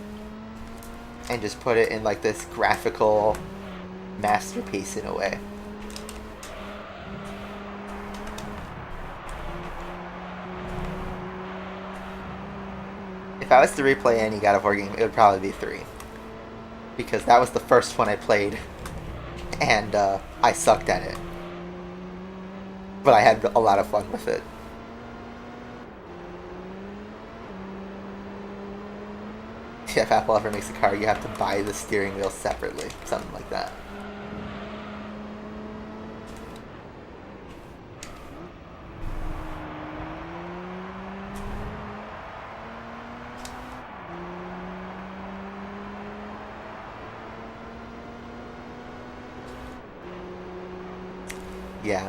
and just put it in like this graphical masterpiece in a way. If I was to replay any God of War game, it would probably be 3. Because that was the first one I played, and I sucked at it. But I had a lot of fun with it. If Apple ever makes a car, you have to buy the steering wheel separately. Something like that. Yeah,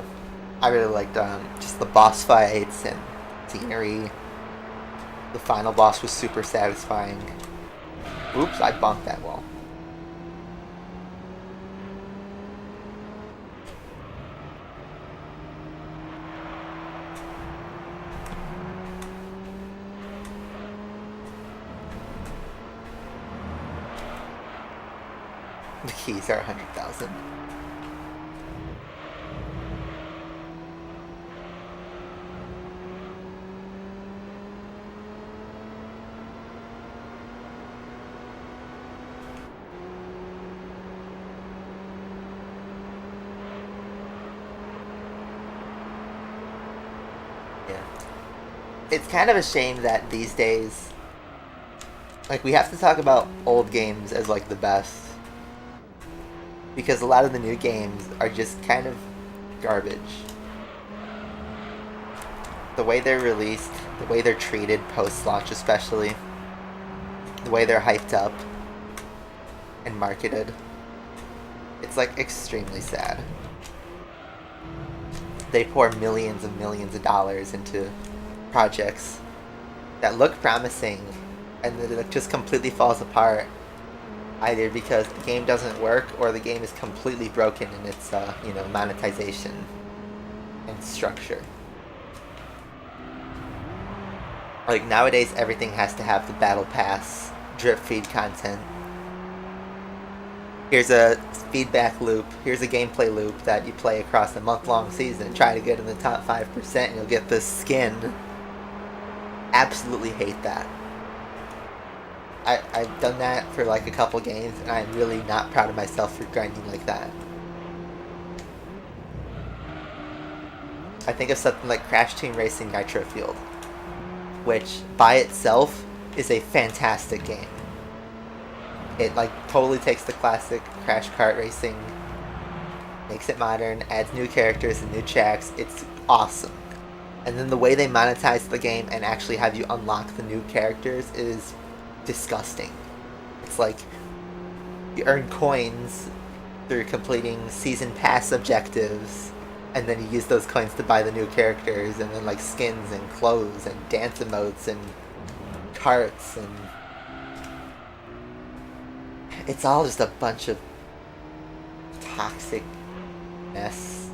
I really liked just the boss fights and scenery. The final boss was super satisfying. Oops, I bumped that wall. The keys are 100,000. It's kind of a shame that these days, like, we have to talk about old games as, like, the best. Because a lot of the new games are just kind of garbage. The way they're released, the way they're treated post-launch especially, the way they're hyped up and marketed, it's, like, extremely sad. They pour millions and millions of dollars into projects that look promising and then it just completely falls apart, either because the game doesn't work or the game is completely broken in its monetization and structure. Like, nowadays everything has to have the battle pass, drip feed content. Here's a feedback loop, here's a gameplay loop that you play across a month-long season. Try to get in the top 5% and you'll get this skin. Absolutely hate that. I've done that for like a couple games and I'm really not proud of myself for grinding like that. I think of something like Crash Team Racing Nitro Fueled, which by itself is a fantastic game. It like totally takes the classic Crash Kart Racing, makes it modern, adds new characters and new tracks. It's awesome. And then the way they monetize the game and actually have you unlock the new characters is disgusting. It's like you earn coins through completing season pass objectives, and then you use those coins to buy the new characters, and then like skins and clothes and dance emotes and carts, and it's all just a bunch of toxic mess.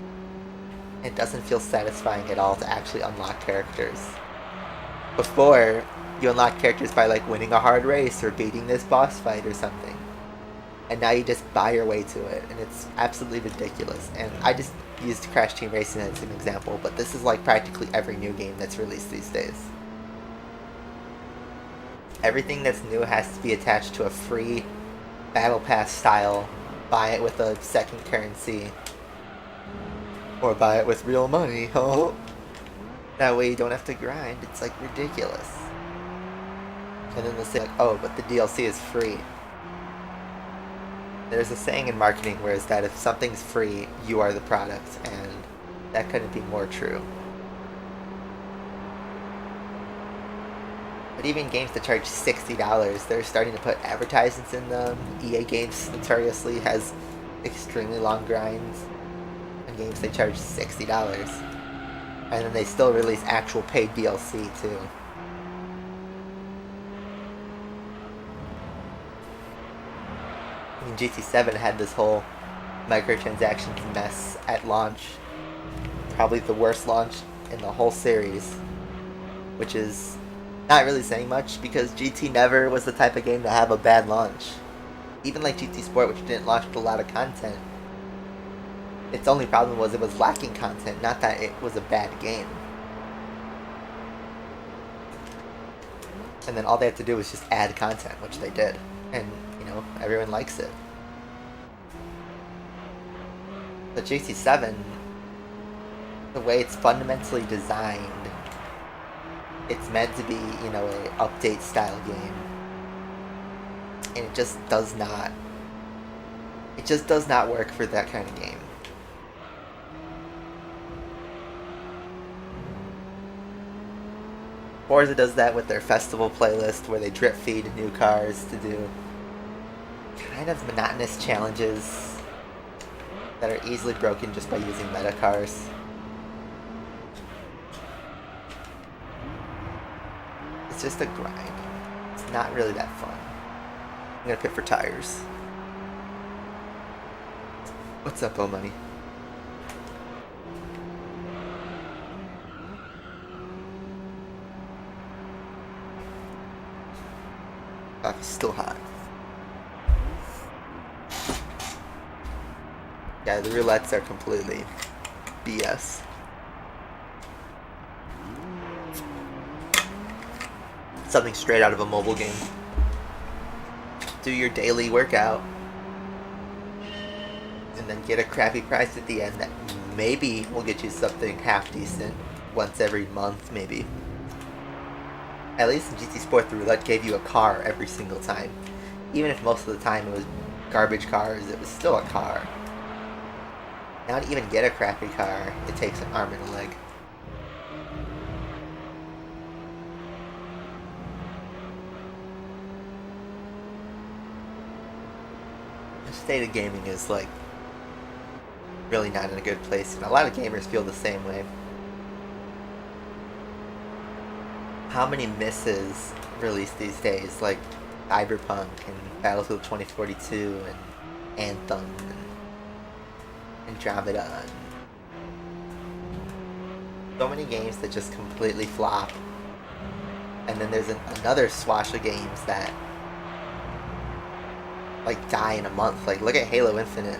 It doesn't feel satisfying at all to actually unlock characters. Before, you unlock characters by like winning a hard race or beating this boss fight or something. And now you just buy your way to it, and it's absolutely ridiculous. And I just used Crash Team Racing as an example, but this is like practically every new game that's released these days. Everything that's new has to be attached to a free Battle Pass style, buy it with a second currency, or buy it with real money. Oh, that way you don't have to grind. It's like ridiculous. And then they'll say like, oh, but the DLC is free. There's a saying in marketing where it's that if something's free, you are the product, and that couldn't be more true. But even games that charge $60, they're starting to put advertisements in them. EA Games notoriously has extremely long grinds on games they charge $60. And then they still release actual paid DLC too. I mean, GT7 had this whole microtransactions mess at launch. Probably the worst launch in the whole series. Which is not really saying much, because GT never was the type of game to have a bad launch. Even like GT Sport, which didn't launch with a lot of content, its only problem was it was lacking content, not that it was a bad game. And then all they had to do was just add content, which they did. And, you know, everyone likes it. But GT7, the way it's fundamentally designed, it's meant to be, you know, an update style game. And it just does not work for that kind of game. Forza does that with their festival playlist, where they drip feed new cars to do kind of monotonous challenges that are easily broken just by using meta cars. It's just a grind. It's not really that fun. I'm gonna pit for tires. What's up, O Money? Coffee's still hot. Yeah, the roulettes are completely BS. Something straight out of a mobile game. Do your daily workout, and then get a crappy prize at the end that maybe will get you something half decent once every month, maybe. At least in GT Sport, the roulette gave you a car every single time. Even if most of the time it was garbage cars, it was still a car. Now to even get a crappy car, it takes an arm and a leg. The state of gaming is like really not in a good place, and a lot of gamers feel the same way. How many misses released these days, like Cyberpunk and Battlefield 2042 and Anthem and Andromeda, and so many games that just completely flop. And then there's another swash of games that like die in a month. Like, look at Halo Infinite.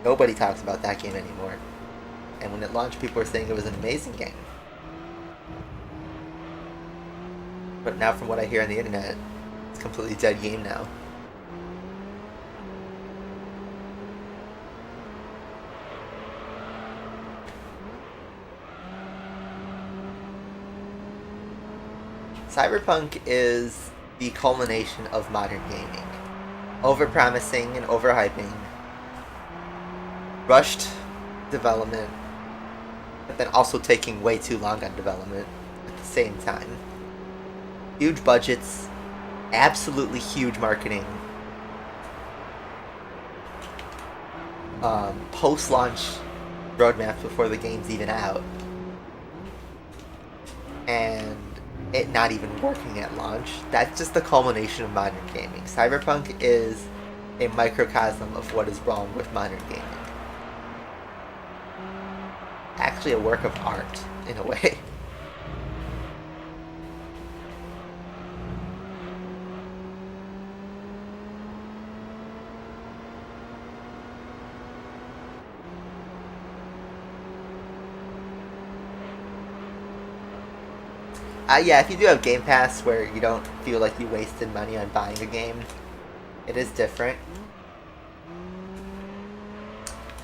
Nobody talks about that game anymore. And when it launched, people were saying it was an amazing game. But now, from what I hear on the internet, it's a completely dead game now. Cyberpunk is the culmination of modern gaming. Overpromising and overhyping, rushed development, but then also taking way too long on development at the same time. Huge budgets, absolutely huge marketing, post-launch roadmaps before the game's even out, and it not even working at launch. That's just the culmination of modern gaming. Cyberpunk is a microcosm of what is wrong with modern gaming. Actually a work of art, in a way. Yeah, if you do have Game Pass where you don't feel like you wasted money on buying a game, it is different.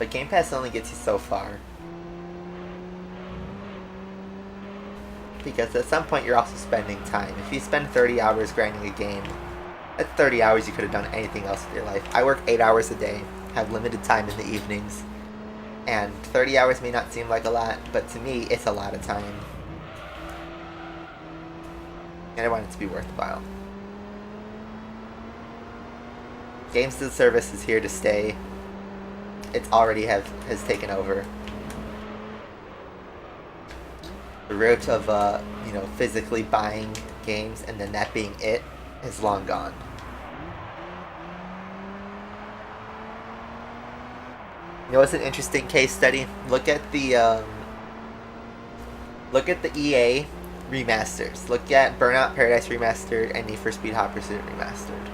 But Game Pass only gets you so far. Because at some point you're also spending time. If you spend 30 hours grinding a game, that's 30 hours you could have done anything else with your life. I work 8 hours a day, have limited time in the evenings, and 30 hours may not seem like a lot, but to me it's a lot of time. And I want it to be worthwhile. Games as a Service is here to stay. It's already has taken over. The route of physically buying games and then that being it is long gone. You know what's an interesting case study? Look at the EA remasters. Look at Burnout Paradise Remastered and Need for Speed Hot Pursuit Remastered.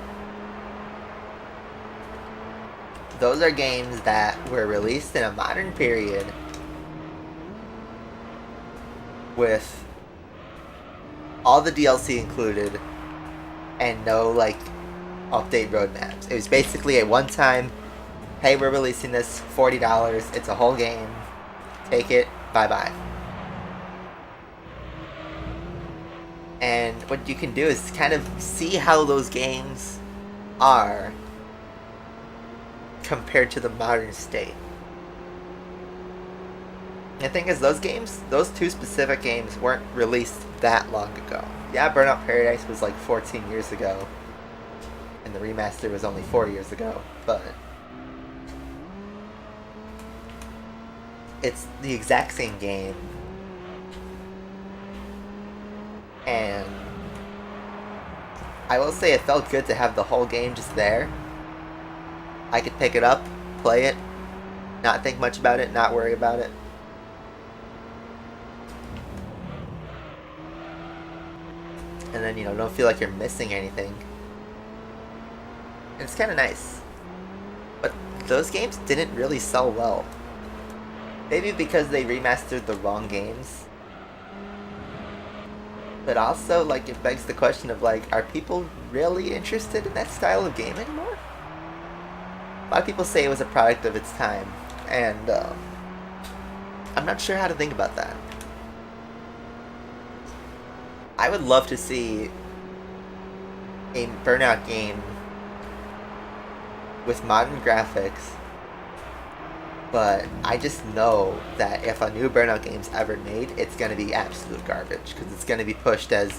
Those are games that were released in a modern period with all the DLC included and no update roadmaps. It was basically a one-time, hey, we're releasing this, $40, it's a whole game, take it, bye-bye. And what you can do is kind of see how those games are compared to the modern state. The thing is, those two specific games weren't released that long ago. Yeah, Burnout Paradise was 14 years ago, and the remaster was only 4 years ago, but it's the exact same game. And I will say it felt good to have the whole game just there. I could pick it up, play it, not think much about it, not worry about it. And then, don't feel like you're missing anything. And it's kind of nice. But those games didn't really sell well. Maybe because they remastered the wrong games. But also, it begs the question of, are people really interested in that style of game anymore? A lot of people say it was a product of its time, and I'm not sure how to think about that. I would love to see a Burnout game with modern graphics, but I just know that if a new Burnout game's ever made, it's going to be absolute garbage, because it's going to be pushed as,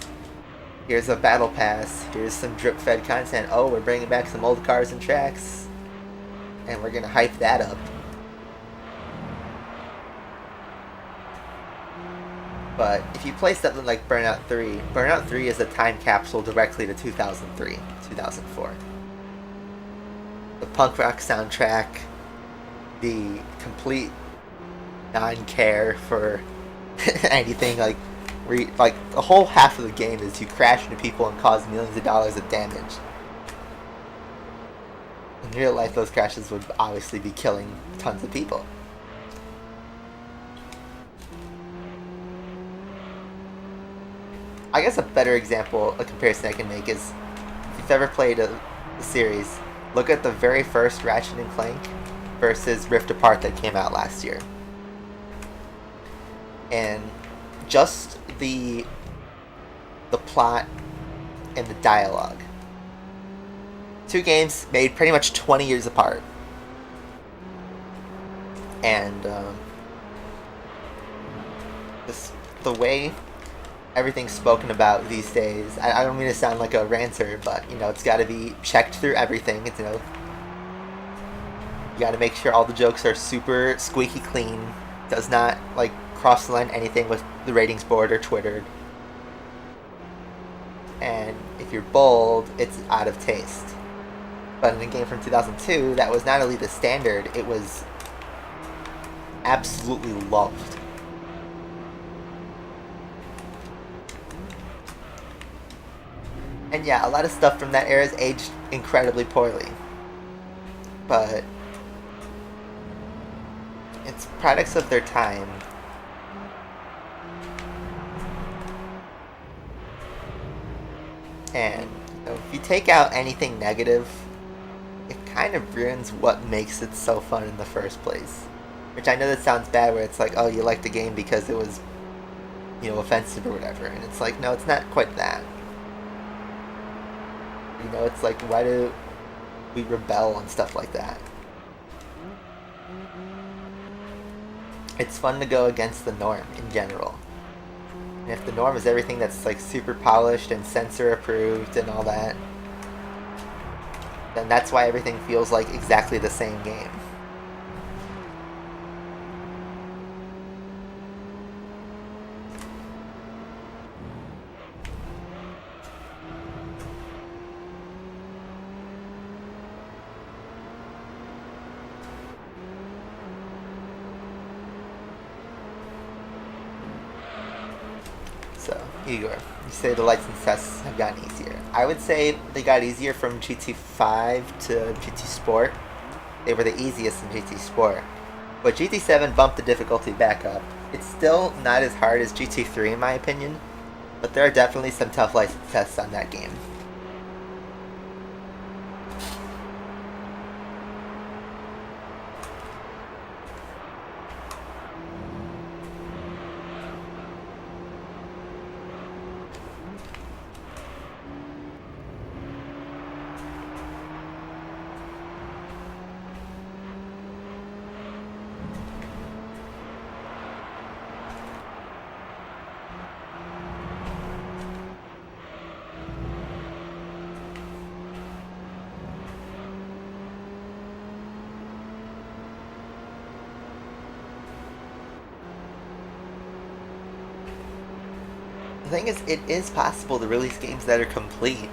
here's a battle pass, here's some drip-fed content, oh, we're bringing back some old cars and tracks, and we're going to hype that up. But if you play something like Burnout 3 is a time capsule directly to 2003, 2004. The punk rock soundtrack, the complete non-care for anything, the whole half of the game is you crash into people and cause millions of dollars of damage. In real life, those crashes would obviously be killing tons of people. I guess a better example, a comparison I can make is, if you've ever played a series, look at the very first Ratchet and Clank versus Rift Apart that came out last year. And just the the plot, and the dialogue. Two games made pretty much 20 years apart. And the way everything's spoken about these days, I don't mean to sound like a ranter, but, you know, it's got to be checked through everything. It's, you know, you got to make sure all the jokes are super squeaky clean, does not, like, cross the line anything with the ratings board or Twitter. And if you're bold, it's out of taste. But in a game from 2002, that was not only the standard, it was absolutely loved. And yeah, a lot of stuff from that era has aged incredibly poorly. But it's products of their time. And you know, if you take out anything negative, it kind of ruins what makes it so fun in the first place. Which I know that sounds bad, where it's like, oh, you liked the game because it was, you know, offensive or whatever. And it's like, no, it's not quite that. You know, it's like, why do we rebel and stuff like that? It's fun to go against the norm in general. And if the norm is everything that's like super polished and censor approved and all that, then that's why everything feels like exactly the same game. So, Igor, you say the license tests have gotten easier. I would say they got easier from GT5 to GT Sport. They were the easiest in GT Sport. But GT7 bumped the difficulty back up. It's still not as hard as GT3 in my opinion, but there are definitely some tough license tests on that game. The thing is, it is possible to release games that are complete.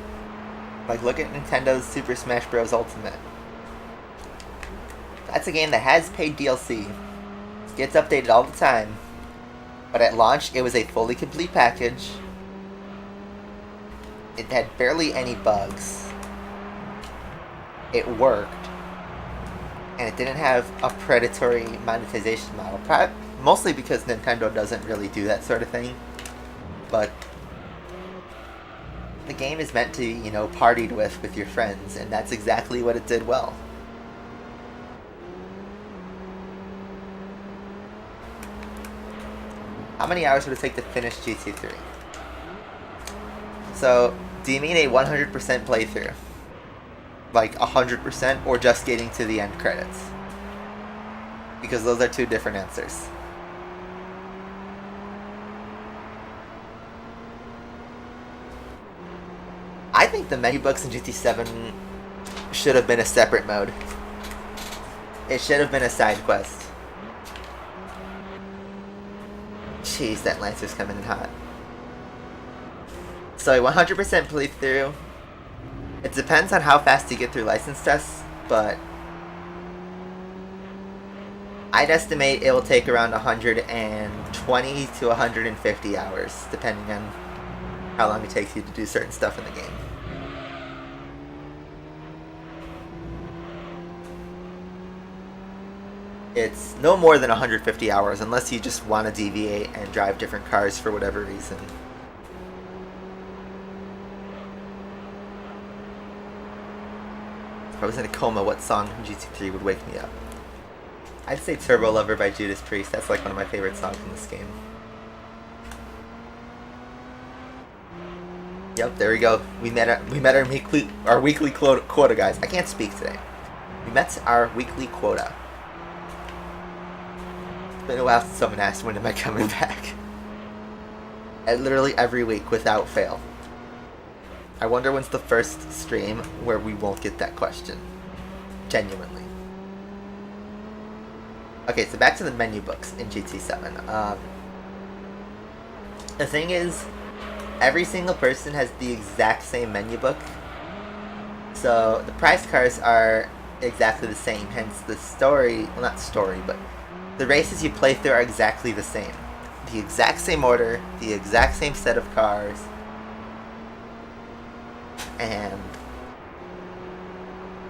Like, look at Nintendo's Super Smash Bros. Ultimate. That's a game that has paid DLC. It gets updated all the time. But at launch, it was a fully complete package. It had barely any bugs. It worked. And it didn't have a predatory monetization model. Mostly because Nintendo doesn't really do that sort of thing. But the game is meant to, you know, partied with your friends, and that's exactly what it did well. How many hours would it take to finish GT3? So, do you mean a 100% playthrough? Like 100%, or just getting to the end credits? Because those are two different answers. I think the menu books in GT7 should have been a separate mode. It should have been a side quest. Jeez, that Lancer's coming in hot. So a 100% playthrough. It depends on how fast you get through license tests, but I'd estimate it will take around 120 to 150 hours, depending on how long it takes you to do certain stuff in the game. It's no more than 150 hours unless you just want to deviate and drive different cars for whatever reason. If I was in a coma, what song from GT3 would wake me up? I'd say Turbo Lover by Judas Priest. That's like one of my favorite songs in this game. Yep, there we go. We met our weekly quota, guys. I can't speak today. We met our weekly quota. It's been a while since someone asked when am I coming back. And literally every week without fail. I wonder when's the first stream where we won't get that question. Genuinely. Okay, so back to the menu books in GT7. The thing is, every single person has the exact same menu book. So the prize cards are exactly the same, hence the story, well not story, but the races you play through are exactly the same. The exact same order, the exact same set of cars. And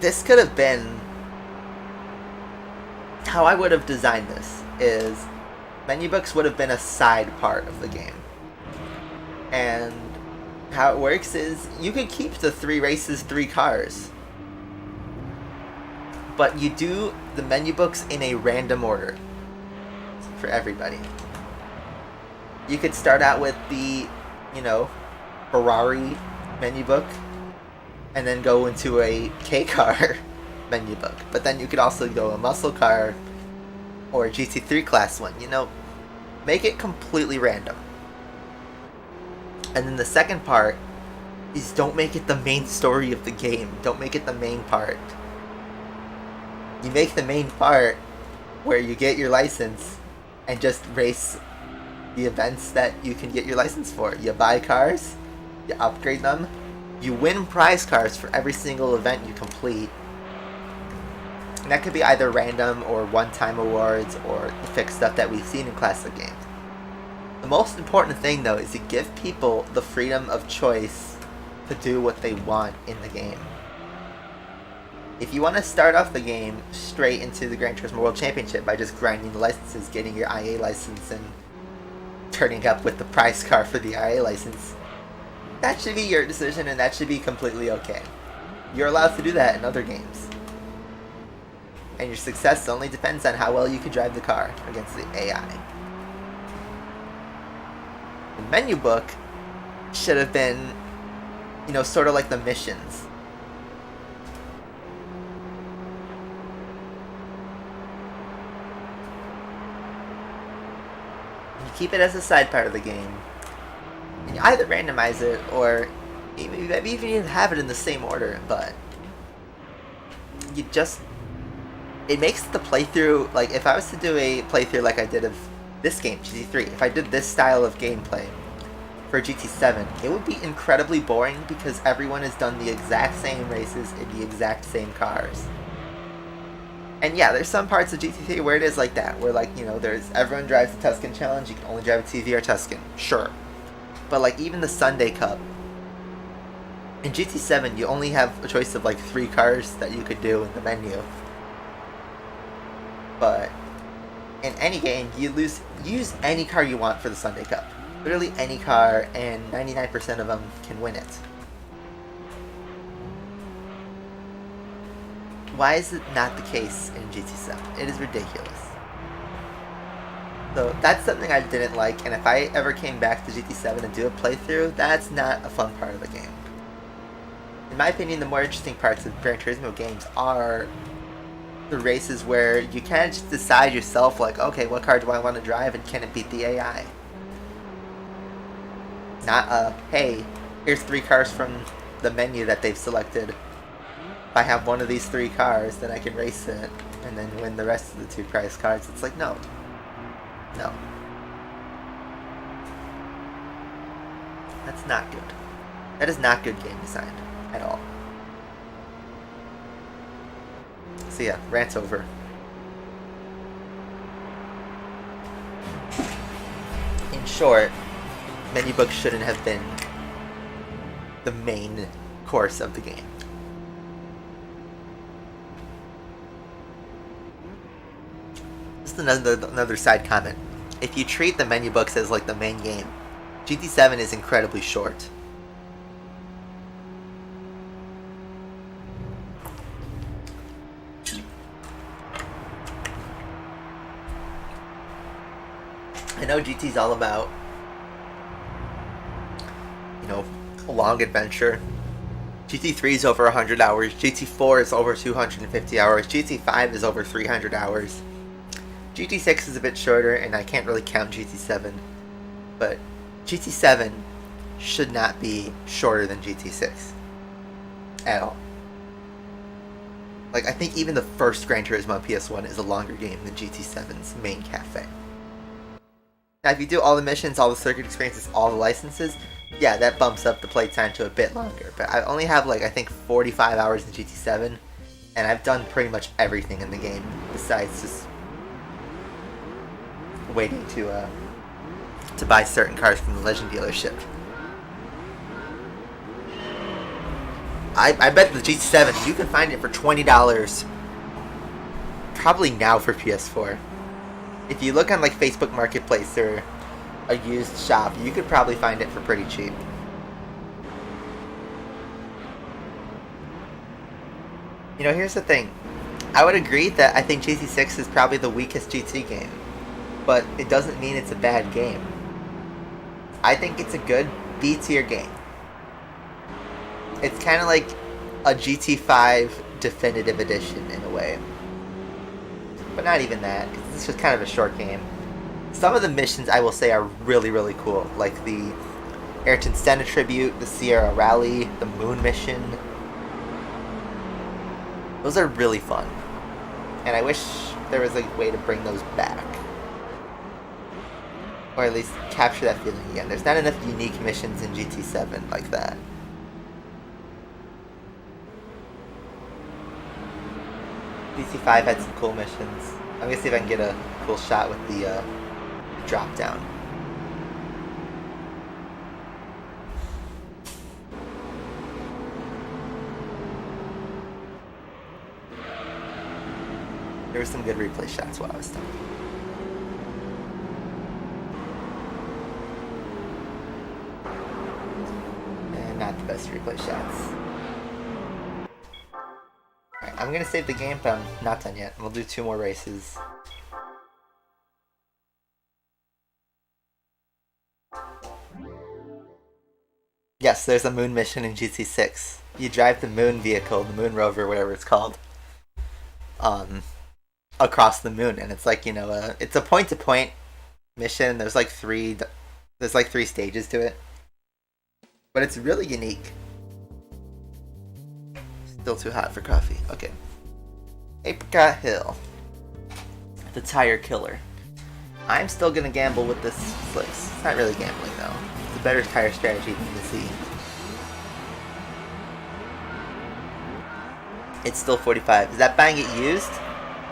this could have been how I would have designed this is menu books would have been a side part of the game. And how it works is you could keep the 3 races, 3 cars. But you do the menu books in a random order for everybody. You could start out with the, Ferrari menu book and then go into a K car menu book. But then you could also go a muscle car or a GT3 class one, make it completely random. And then the second part is don't make it the main story of the game. Don't make it the main part. You make the main part where you get your license and just race the events that you can get your license for. You buy cars, you upgrade them, you win prize cars for every single event you complete. And that could be either random or one-time awards or the fixed stuff that we've seen in classic games. The most important thing, though, is to give people the freedom of choice to do what they want in the game. If you want to start off the game straight into the Gran Turismo World Championship by just grinding the licenses, getting your IA license, and turning up with the prize car for the IA license, that should be your decision and that should be completely okay. You're allowed to do that in other games. And your success only depends on how well you can drive the car against the AI. The menu book should have been, sort of like the missions. You keep it as a side part of the game. And you either randomize it or maybe even have it in the same order, but it makes the playthrough, like if I was to do a playthrough like I did of this game, GT3, if I did this style of gameplay for GT7, it would be incredibly boring because everyone has done the exact same races in the exact same cars. And yeah, there's some parts of GT3 where it is like that, where there's everyone drives the Tuscan Challenge, you can only drive a TVR Tuscan, sure. But like even the Sunday Cup, in GT7 you only have a choice of like 3 cars that you could do in the menu. But in any game, you use any car you want for the Sunday Cup. Literally any car, and 99% of them can win it. Why is it not the case in GT7? It is ridiculous. So that's something I didn't like, and if I ever came back to GT7 and do a playthrough, that's not a fun part of the game. In my opinion, the more interesting parts of Gran Turismo games are the races where you kind of just decide yourself, like, okay, what car do I want to drive and can it beat the AI? Not hey, here's 3 cars from the menu that they've selected. If I have one of these 3 cars, then I can race it and then win the rest of the 2 prize cards. It's like, no. No. That's not good. That is not good game design at all. So yeah, rant's over. In short, menu books shouldn't have been the main course of the game. Just another side comment. If you treat the menu books as like the main game, GT7 is incredibly short. I know GT's all about, long adventure. GT3 is over 100 hours, GT4 is over 250 hours, GT5 is over 300 hours. GT6 is a bit shorter, and I can't really count GT7, but GT7 should not be shorter than GT6 at all. Like, I think even the first Gran Turismo on PS1 is a longer game than GT7's main cafe. Now, if you do all the missions, all the circuit experiences, all the licenses, yeah, that bumps up the playtime to a bit longer. But I only have, like, I think 45 hours in GT7, and I've done pretty much everything in the game besides just waiting to buy certain cars from the Legend dealership. I bet the GT7, you can find it for $20 probably now for PS4. If you look on like Facebook Marketplace or a used shop, you could probably find it for pretty cheap. You know, here's the thing. I would agree that I think GT6 is probably the weakest GT game, but it doesn't mean it's a bad game. I think it's a good B tier game. It's kind of like a GT5 definitive edition in a way. But not even that, because it's just kind of a short game. Some of the missions, I will say, are really, really cool. Like the Ayrton Senna tribute, the Sierra Rally, the Moon mission. Those are really fun. And I wish there was a way to bring those back. Or at least capture that feeling again. There's not enough unique missions in GT7 like that. GT5 had some cool missions. I'm gonna see if I can get a cool shot with the drop down. There were some good replay shots while I was done. And not the best replay shots. Alright, I'm gonna save the game, but I'm not done yet. We'll do 2 more races. Yes, there's a moon mission in GT6. You drive the moon vehicle, the moon rover, whatever it's called, across the moon, and it's like, you know, it's a point-to-point mission. There's like 3 stages to it, but it's really unique. Still too hot for coffee. Okay. Apricot Hill, the tire killer. I'm still gonna gamble with this slicks. It's not really gambling though. It's a better tire strategy than the Z. It's still 45. Is that buying it used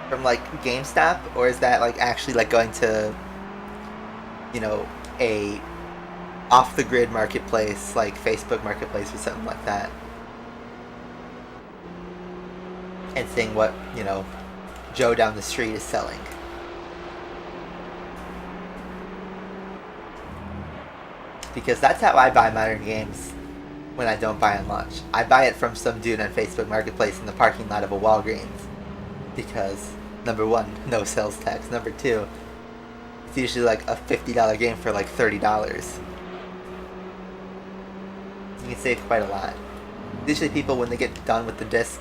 from like GameStop, or is that like actually like going to, you know, a off the grid marketplace like Facebook Marketplace or something like that, and seeing what, you know, Joe down the street is selling? Because that's how I buy modern games when I don't buy on launch. I buy it from some dude on Facebook Marketplace in the parking lot of a Walgreens. Because, number 1, no sales tax. Number 2, it's usually like a $50 game for like $30. You can save quite a lot. Usually people, when they get done with the disc,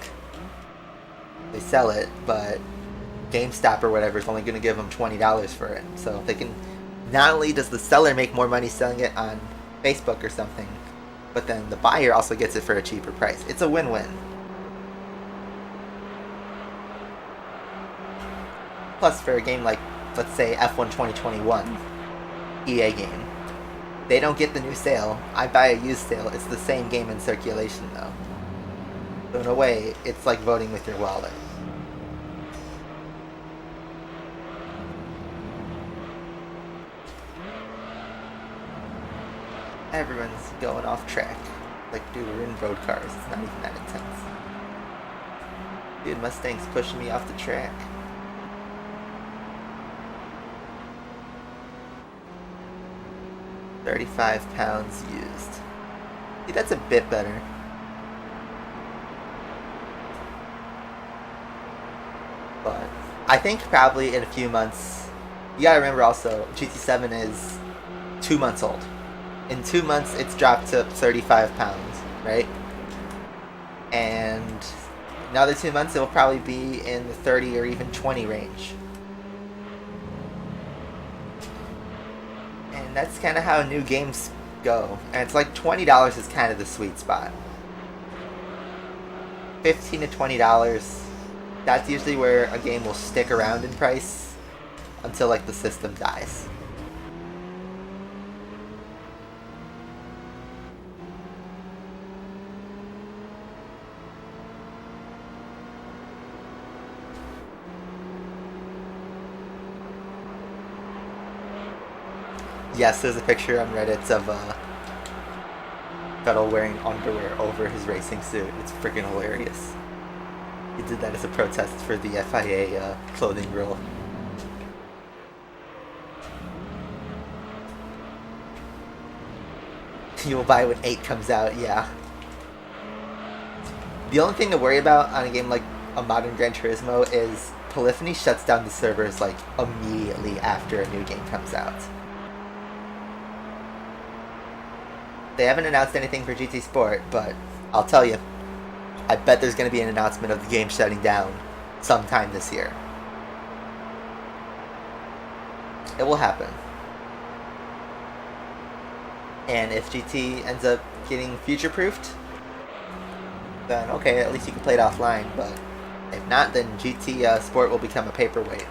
they sell it, but GameStop or whatever is only going to give them $20 for it. So they can, not only does the seller make more money selling it on Facebook or something, but then the buyer also gets it for a cheaper price. It's a win-win. Plus, for a game like, let's say, F1 2021, EA game, they don't get the new sale. I buy a used sale. It's the same game in circulation, though. So in a way, it's like voting with your wallet. Everyone's going off track. Like, dude, we're in road cars. It's not even that intense. Dude, Mustang's pushing me off the track. £35 used. See, that's a bit better. But I think probably in a few months, you gotta remember also, GT7 is 2 months old. in 2 months it's dropped to 35 pounds, right? And another 2 months it will probably be in the 30 or even 20 range. And that's kind of how new games go. And it's like $20 is kind of the sweet spot. $15 to $20, that's usually where a game will stick around in price until like the system dies. Yes, there's a picture on Reddit of Vettel wearing underwear over his racing suit. It's freaking hilarious. He did that as a protest for the FIA clothing rule. You'll buy when 8 comes out, yeah. The only thing to worry about on a game like a modern Gran Turismo is Polyphony shuts down the servers like immediately after a new game comes out. They haven't announced anything for GT Sport, but I'll tell you, I bet there's going to be an announcement of the game shutting down sometime this year. It will happen. And if GT ends up getting future-proofed, then okay, at least you can play it offline, but if not, then GT Sport will become a paperweight.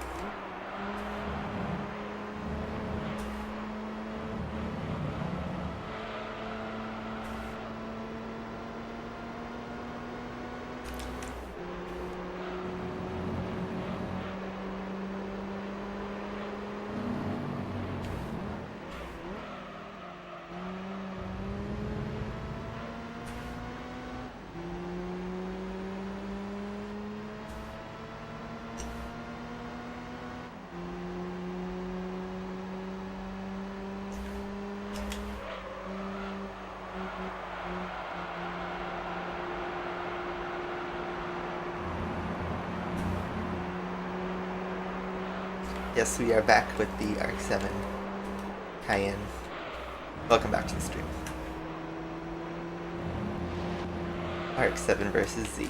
Yes, we are back with the RX-7 Cayenne. Welcome back to the stream. RX-7 versus Z.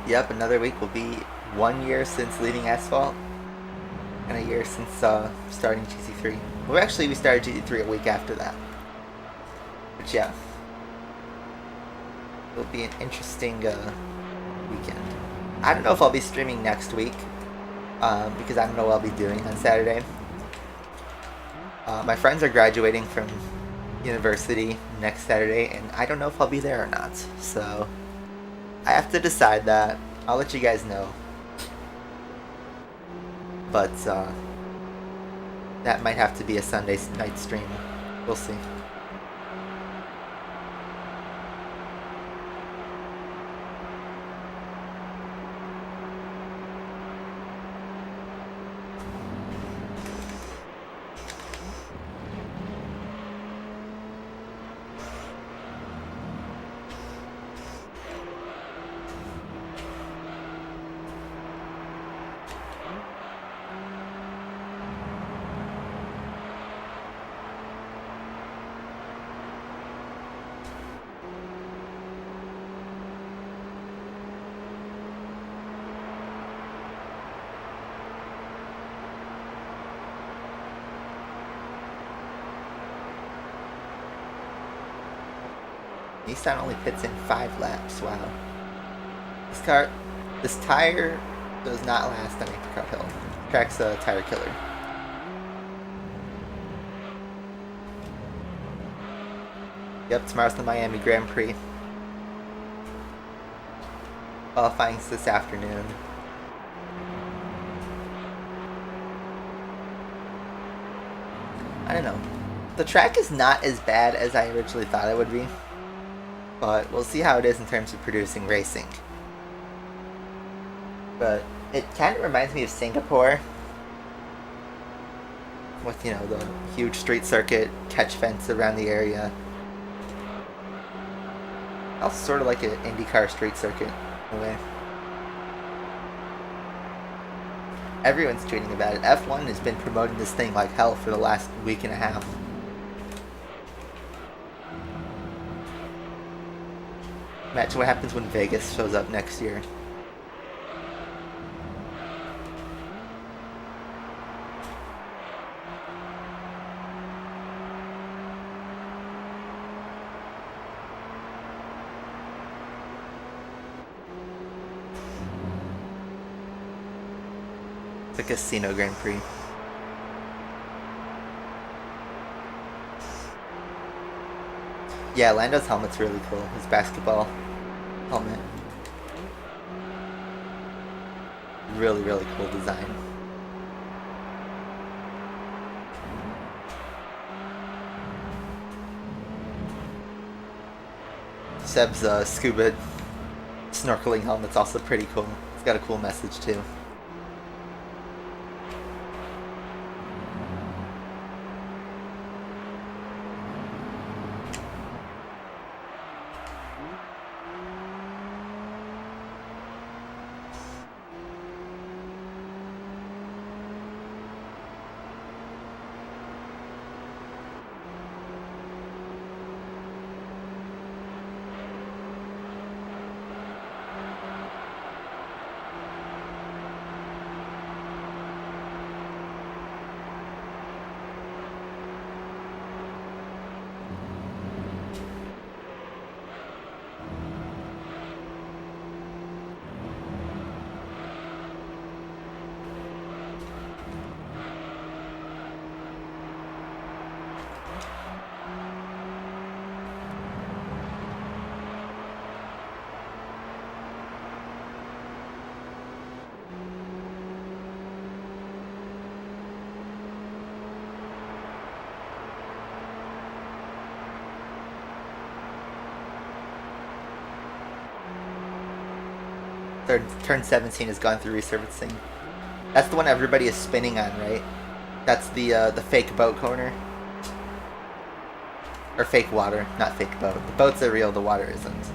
Yep, another week will be 1 year since leaving Asphalt, and a year since starting GT3. Well, actually, we started GT3 a week after that. But yeah, it'll be an interesting weekend. I don't know if I'll be streaming next week because I don't know what I'll be doing on Saturday. My friends are graduating from university next Saturday, and I don't know if I'll be there or not. So I have to decide that. I'll let you guys know. But that might have to be a Sunday night stream. We'll see. Nissan only pits in 5 laps. Wow. This tire does not last on Apricot Hill. Track's a tire killer. Yep, tomorrow's the Miami Grand Prix. Qualifying's this afternoon. I don't know. The track is not as bad as I originally thought it would be. But we'll see how it is in terms of producing racing. But it kind of reminds me of Singapore. With, you know, the huge street circuit, catch fence around the area. Also sort of like an IndyCar street circuit, in a way. Everyone's tweeting about it. F1 has been promoting this thing like hell for the last week and a half. Imagine what happens when Vegas shows up next year. It's a casino Grand Prix. Yeah, Lando's helmet's really cool. His basketball helmet. Really, really cool design. Seb's scuba snorkeling helmet's also pretty cool. It's got a cool message too. Turn 17 has gone through resurfacing. That's the one everybody is spinning on, right? That's the fake boat corner. Or fake water, not fake boat. The boats are real, the water isn't.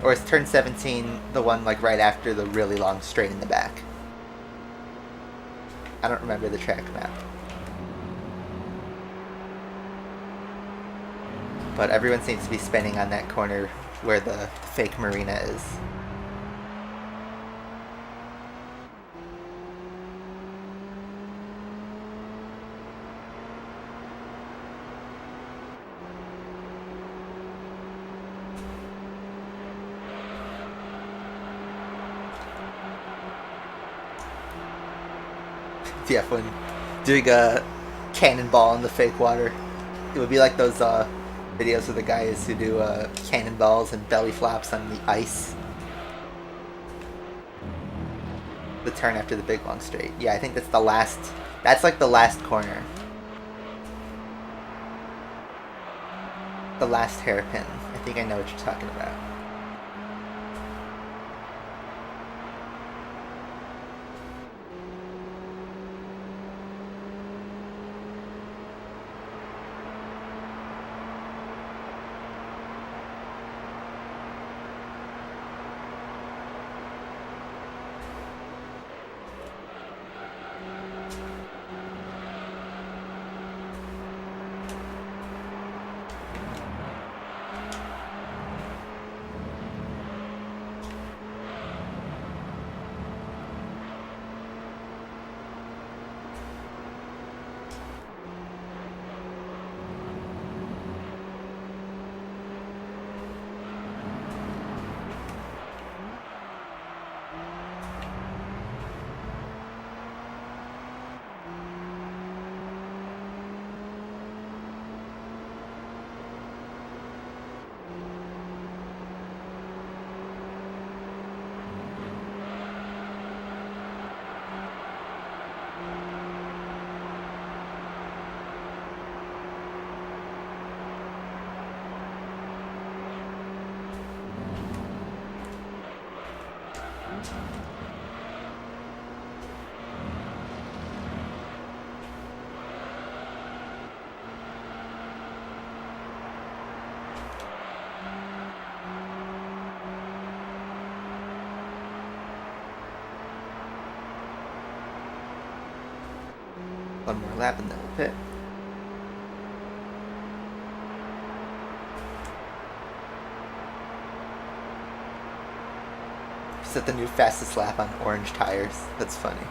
Or is turn 17 the one like right after the really long straight in the back? I don't remember the track map. But everyone seems to be spinning on that corner where the fake marina is. Yeah, when doing a cannonball in the fake water. It would be like those videos of the guys who do cannonballs and belly flops on the ice. The turn after the big long straight. Yeah, I think that's the last. That's like the last corner. The last hairpin. I think I know what you're talking about. One more lap and then we'll pit. Set the new fastest lap on orange tires. That's funny.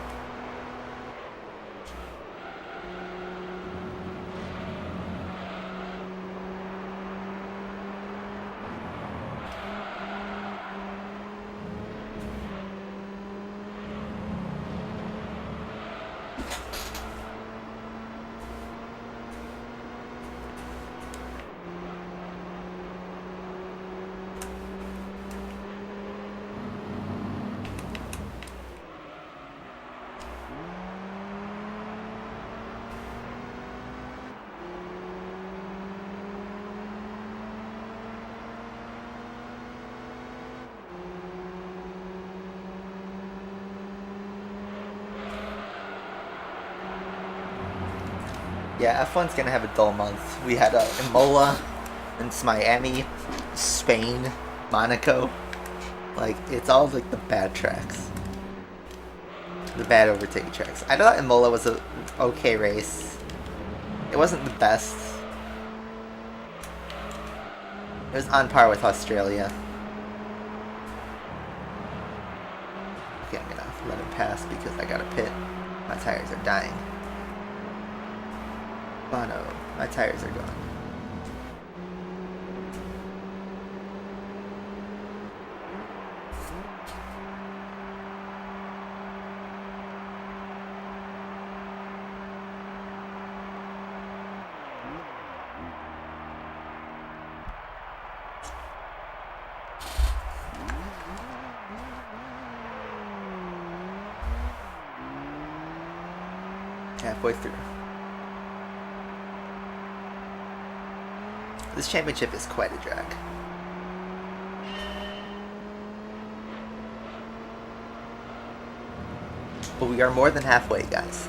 Yeah, F1's gonna have a dull month. We had Imola, and Miami, Spain, Monaco. Like, it's all like the bad tracks. The bad overtaking tracks. I thought Imola was a okay race. It wasn't the best. It was on par with Australia. Okay, I'm gonna let him pass because I got a pit. My tires are dying. Oh no, my tires are gone. Halfway through. This championship is quite a drag. But we are more than halfway, guys.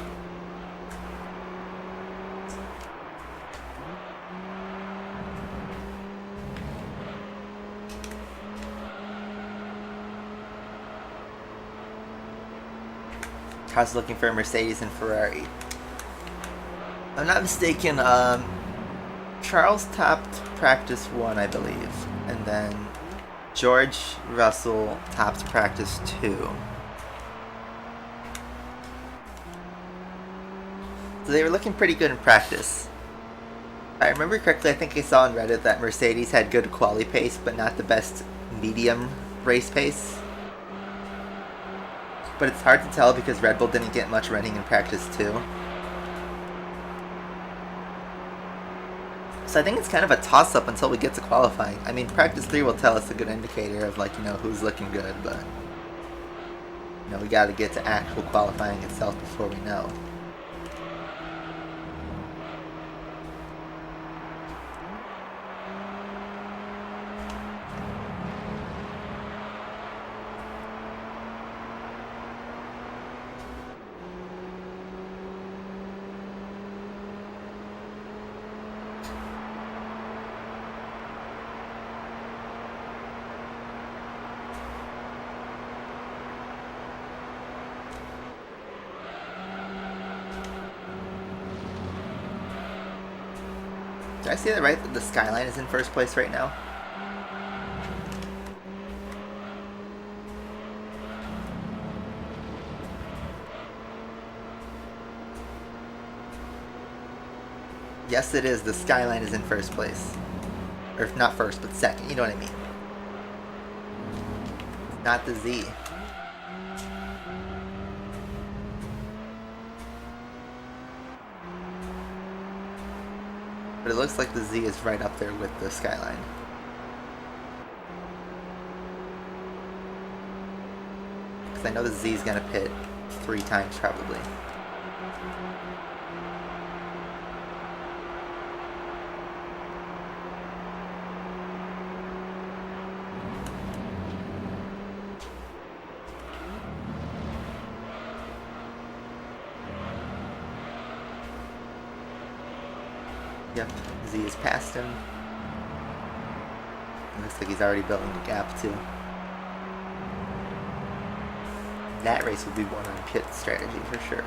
How's looking for a Mercedes and Ferrari? If I'm not mistaken, Charles topped practice 1, I believe, and then George Russell topped practice 2. So they were looking pretty good in practice. If I remember correctly, I think I saw on Reddit that Mercedes had good quali pace, but not the best medium race pace. but it's hard to tell because Red Bull didn't get much running in practice too. So I think it's kind of a toss-up until we get to qualifying. I mean, practice 3 will tell us a good indicator of, like, you know, who's looking good, but, you know, we gotta get to actual qualifying itself before we know. Did I say that right? That the Skyline is in first place right now? Yes, it is. The Skyline is in first place. Or not first, but second. You know what I mean. Not the Z. But it looks like the Z is right up there with the Skyline. Because I know the Z is going to pit 3 times probably. Yep, Z is past him. Looks like he's already building a gap too. That race would be one on pit strategy for sure.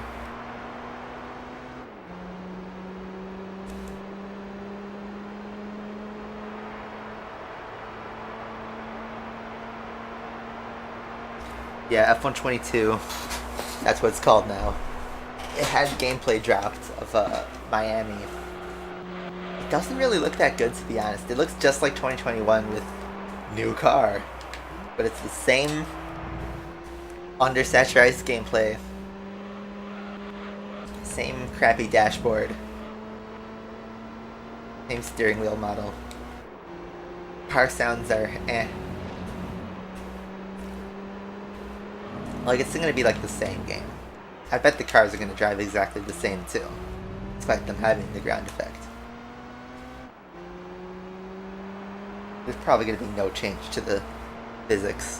Yeah, F122, that's what it's called now. It had gameplay dropped of Miami. It doesn't really look that good, to be honest. It looks just like 2021 with new car, but it's the same undersaturized gameplay, same crappy dashboard, same steering wheel model. Car sounds are eh. Like, it's gonna be like the same game. I bet the cars are gonna drive exactly the same too, despite them having the ground effect. There's probably going to be no change to the physics.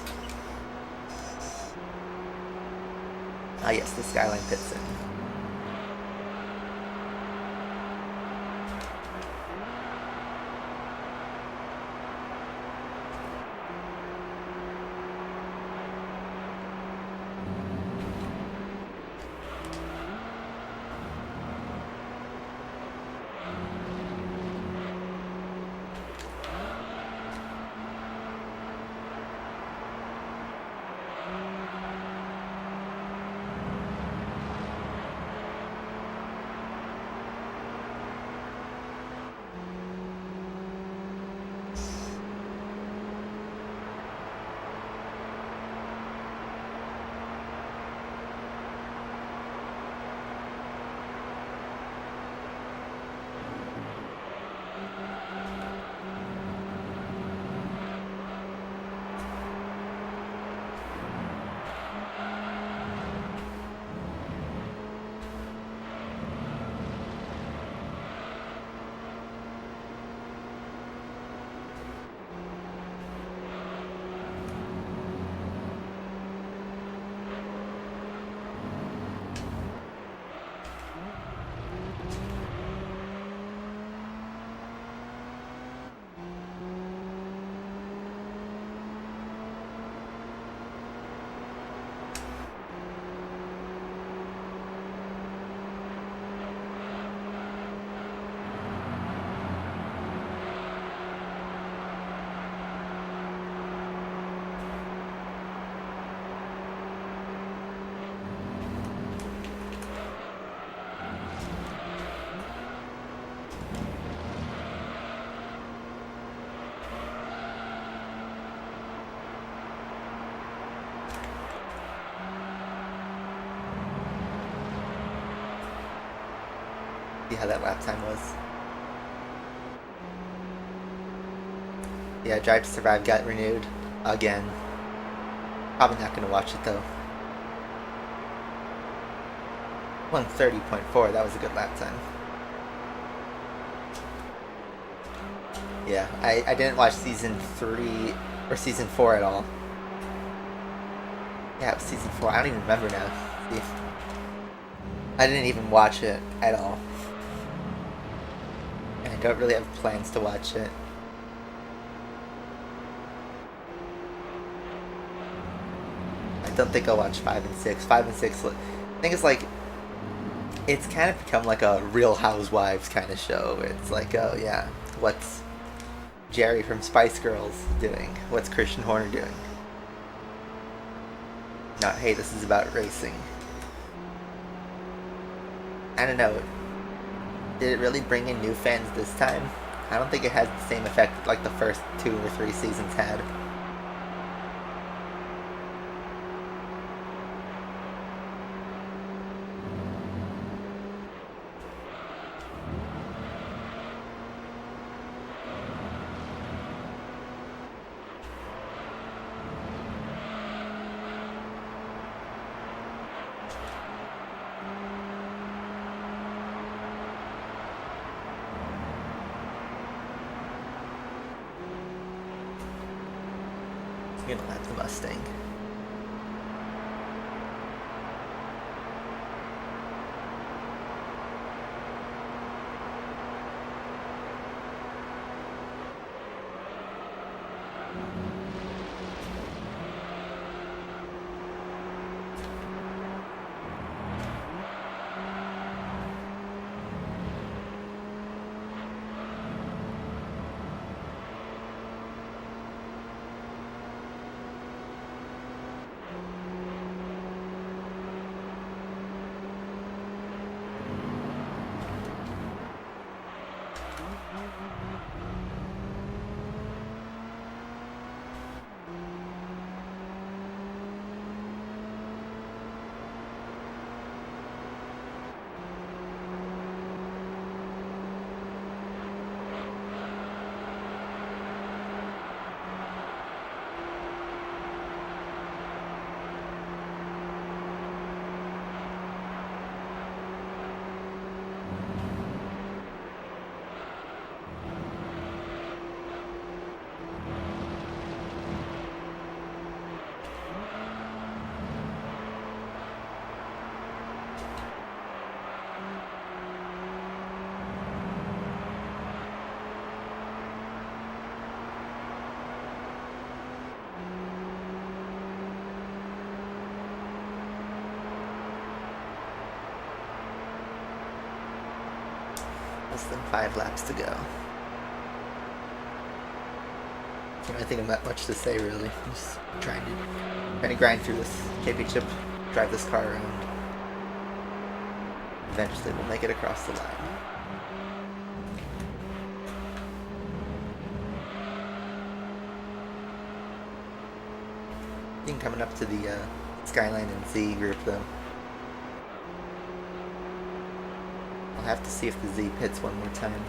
Ah yes, the Skyline pits in. see how that lap time was. Yeah, Drive to Survive got renewed again. Probably not going to watch it though. 1:30.4, that was a good lap time. Yeah, I didn't watch season 3 or season 4 at all. Yeah, it was season 4. I don't even remember now. See? I didn't even watch it at all. And I don't really have plans to watch it. I don't think I'll watch 5 and 6. 5 and 6, I think it's like, it's kind of become like a Real Housewives kind of show. It's like, oh yeah, what's Jerry from Spice Girls doing? What's Christian Horner doing? Not, hey, this is about racing. I don't know. Did it really bring in new fans this time? I don't think it has the same effect like the first 2 or 3 seasons had. You're gonna lap the Mustang. Less than 5 laps to go. Can't really think of that much to say really. I'm just trying to grind through this championship, drive this car around. Eventually we'll make it across the line. I think coming up to the Skyline and Z group though. I'll have to see if the Z pits one more time.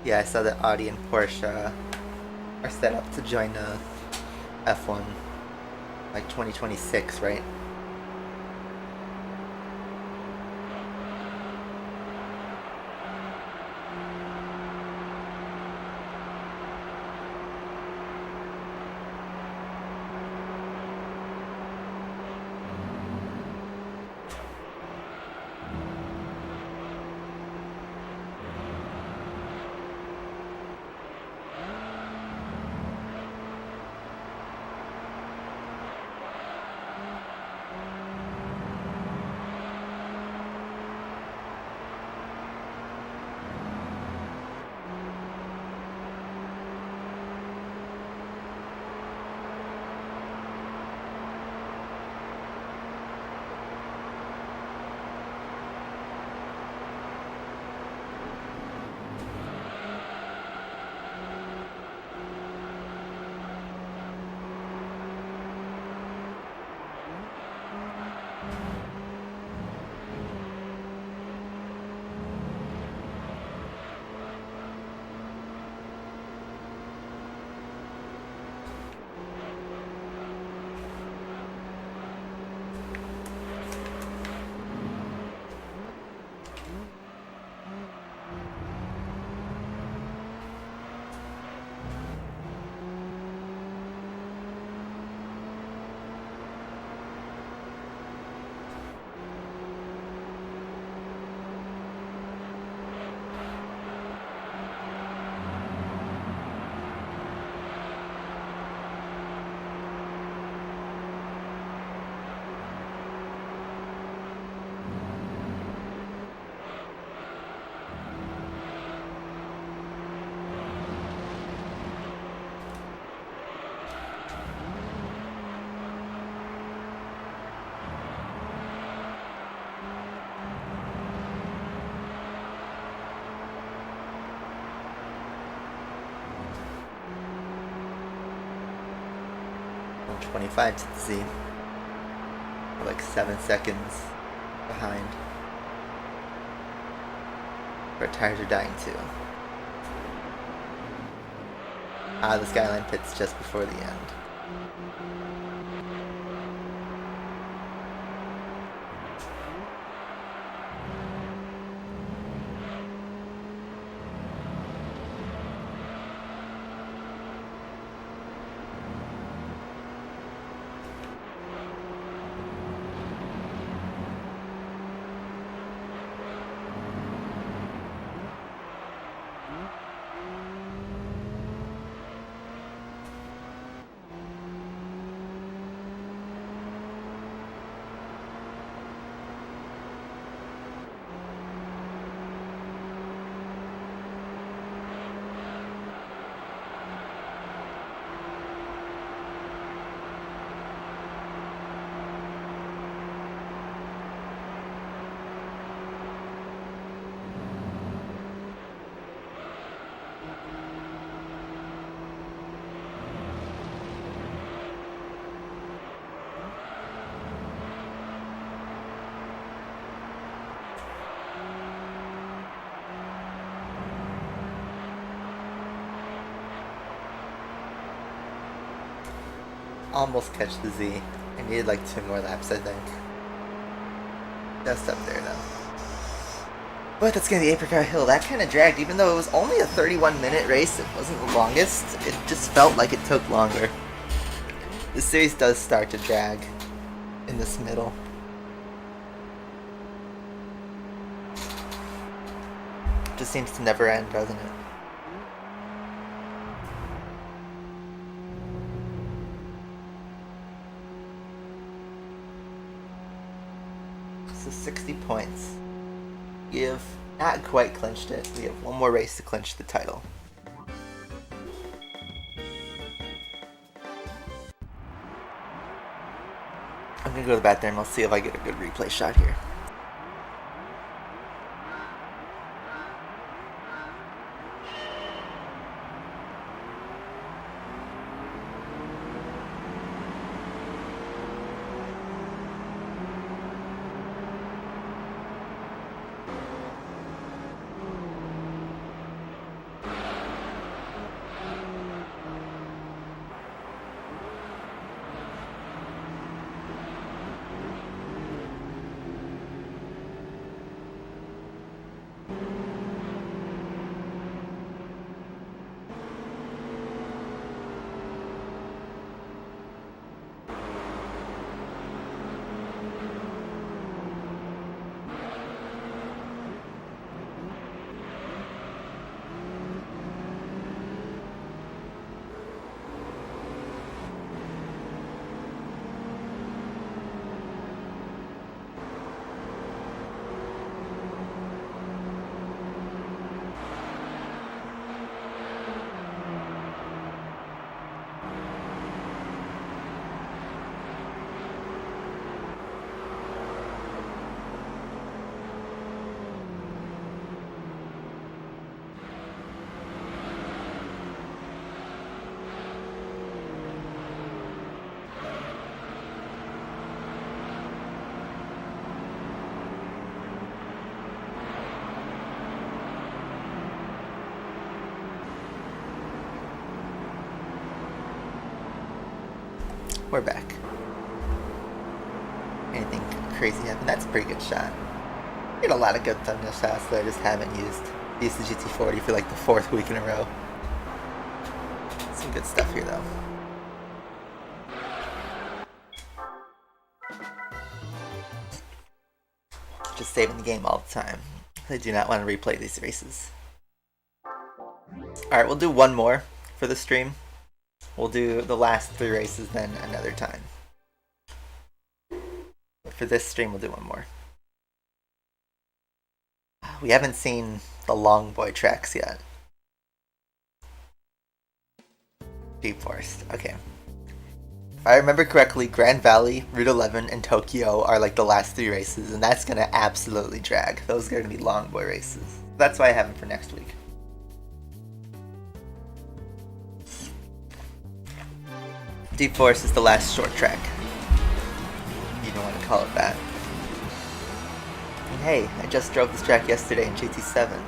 Yeah, I saw that Audi and Porsche are set up to join F1 like 2026, right? I'm 25 to the Z. We're like 7 seconds behind. Our tires are dying too. The Skyline pits just before the end. Almost catch the Z. I needed like 2 more laps, I think. Just up there now. But that's gonna be Apricot Hill. That kind of dragged, even though it was only a 31-minute race. It wasn't the longest. It just felt like it took longer. The series does start to drag in this middle. It just seems to never end, doesn't it? So 60 points. We have not quite clinched it. We have one more race to clinch the title. I'm gonna go to the bathroom. I'll see if I get a good replay shot here. we're back. Anything crazy happened? That's a pretty good shot. Get a lot of good thumbnail shots that I just haven't used. Used the GT40 for like the 4th week in a row. Some good stuff here though. Just saving the game all the time. I do not want to replay these races. Alright, we'll do one more for the stream. We'll do the last 3 races then another time. But for this stream, we'll do one more. We haven't seen the long boy tracks yet. Deep Forest, okay. If I remember correctly, Grand Valley, Route 11, and Tokyo are like the last 3 races, and that's gonna absolutely drag. Those are gonna be long boy races. That's why I have them for next week. Deep Forest is the last short track. You don't want to call it that. And hey, I just drove this track yesterday in GT7.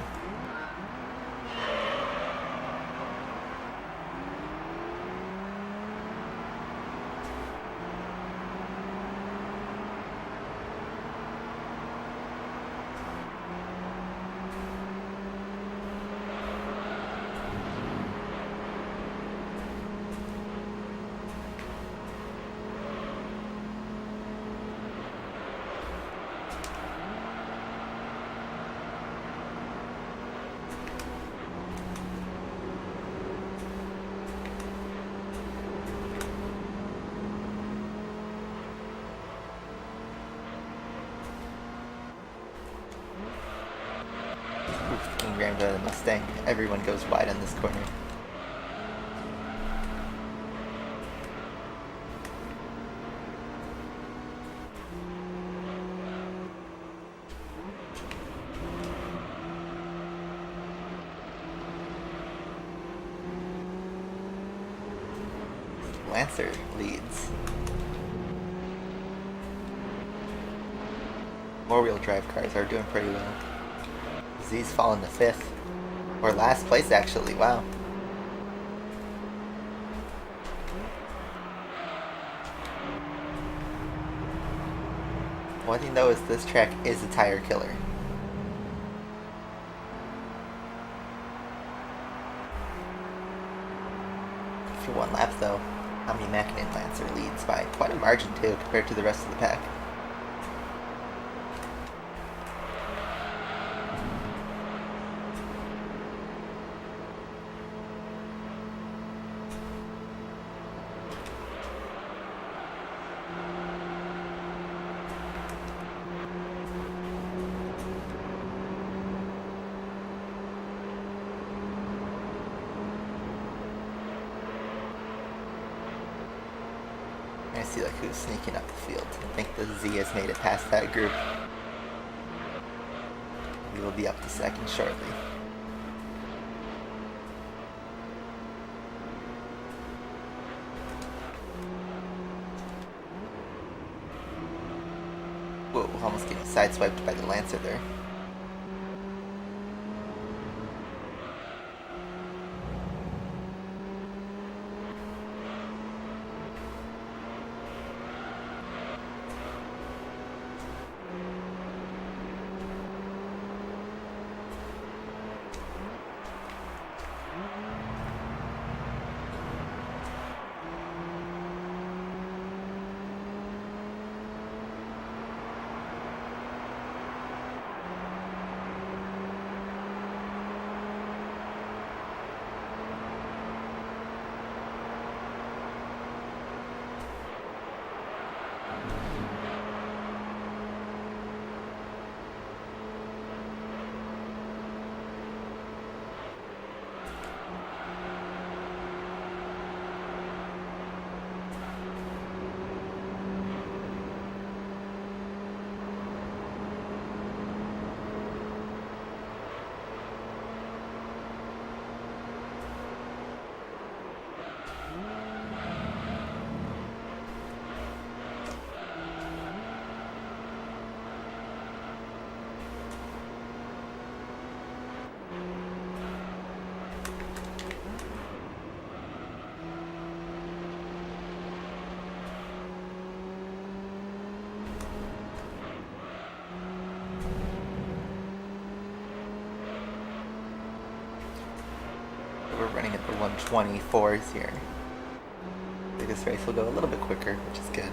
Rammed by the Mustang. Everyone goes wide on this corner. Lancer leads. Four-wheel drive cars are doing pretty well. Z's fallen to 5th. Or last place, actually. Wow. One thing, though, is this track is a tire killer. After one lap, though, Omni Mackin and Lancer leads by quite a margin, too, compared to the rest of the pack. See like who's sneaking up the field. I think the Z has made it past that group. We will be up to second shortly. Whoa, almost getting sideswiped by the Lancer there. 1:24s here. I think this race will go a little bit quicker, which is good.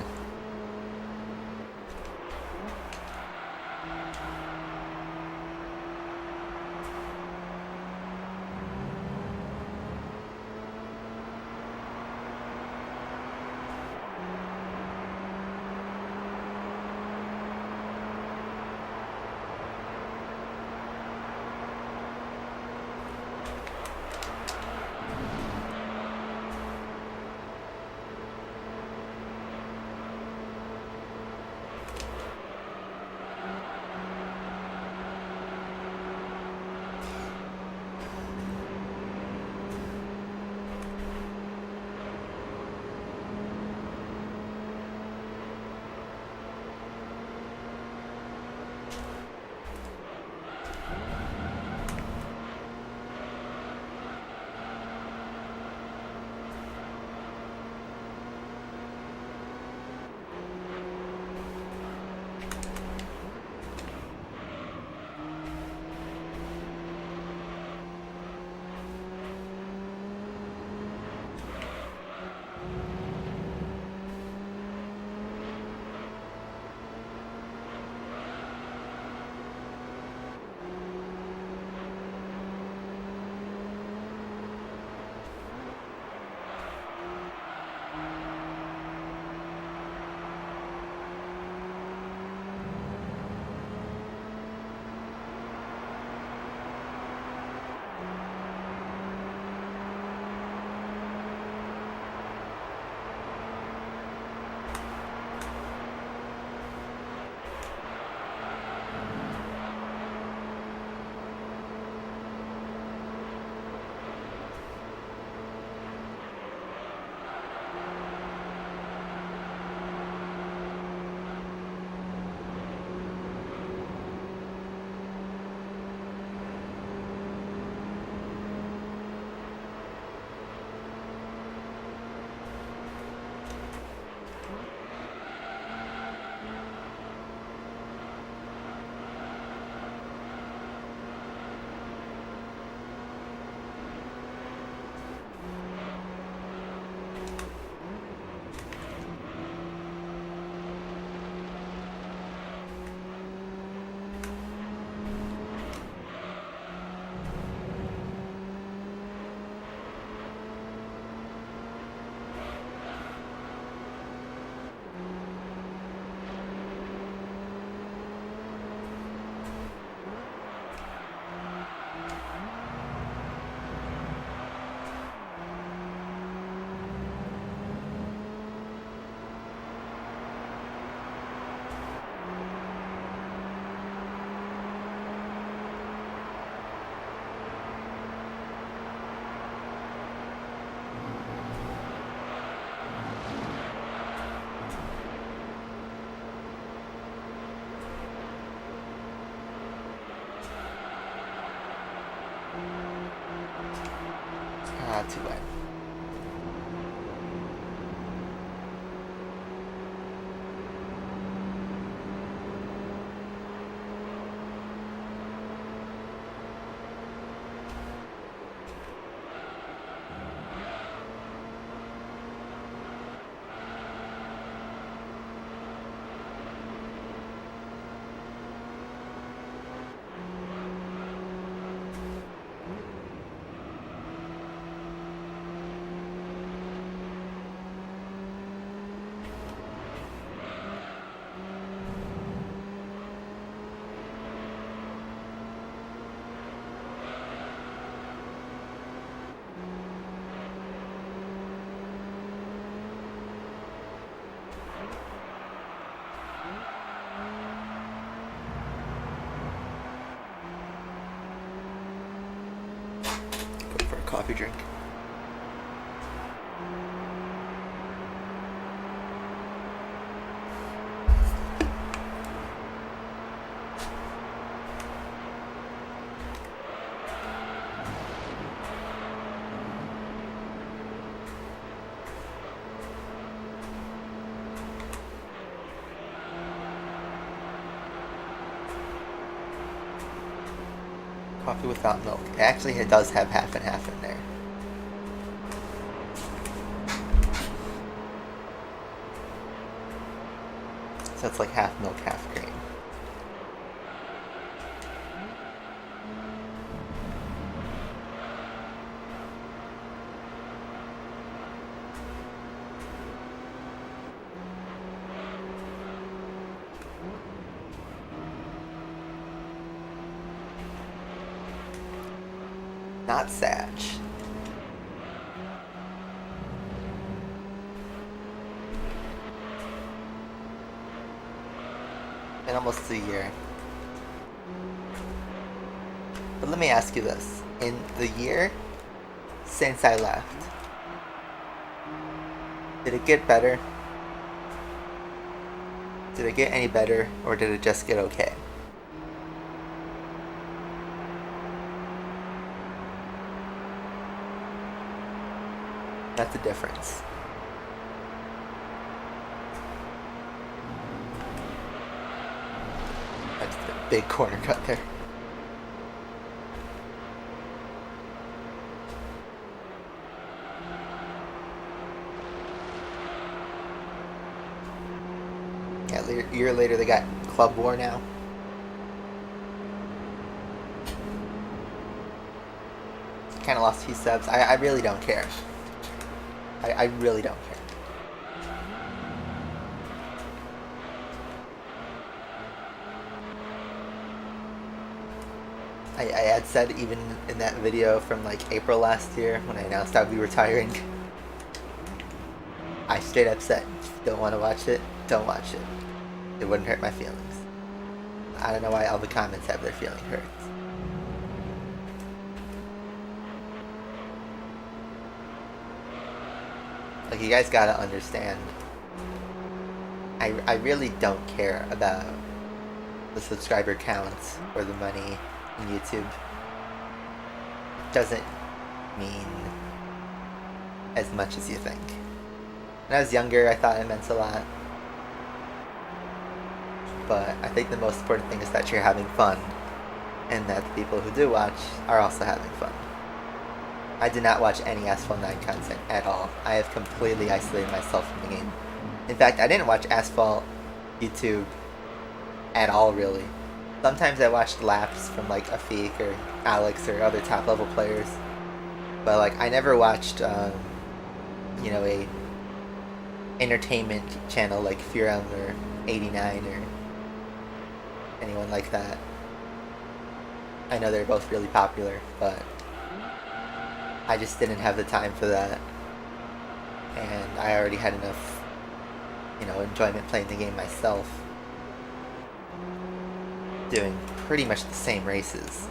Too bad. Go for a coffee drink. Coffee without milk. Actually, it does have half and half in there. So it's like half milk, half cream. Not Sag. Been almost a year. But let me ask you this. In the year since I left, did it get better? Did it get any better, or did it just get okay? That's the difference. That's the big corner cut there. Yeah, a year later they got Club War now. Kind of lost 2 subs. I really don't care. I really don't care. I had said even in that video from like April last year when I announced I'd be retiring, I straight up said, don't want to watch it, don't watch it. It wouldn't hurt my feelings. I don't know why all the comments have their feeling hurt. Like, you guys gotta understand, I really don't care about the subscriber counts or the money in YouTube. It doesn't mean as much as you think. When I was younger, I thought it meant a lot. But I think the most important thing is that you're having fun, and that the people who do watch are also having fun. I did not watch any Asphalt 9 content at all. I have completely isolated myself from the game. In fact, I didn't watch Asphalt YouTube at all, really. Sometimes I watched laps from like Afik or Alex or other top level players. But like, I never watched, you know, a entertainment channel like Furum or 89 or anyone like that. I know they're both really popular, but I just didn't have the time for that, and I already had enough, you know, enjoyment playing the game myself, doing pretty much the same races.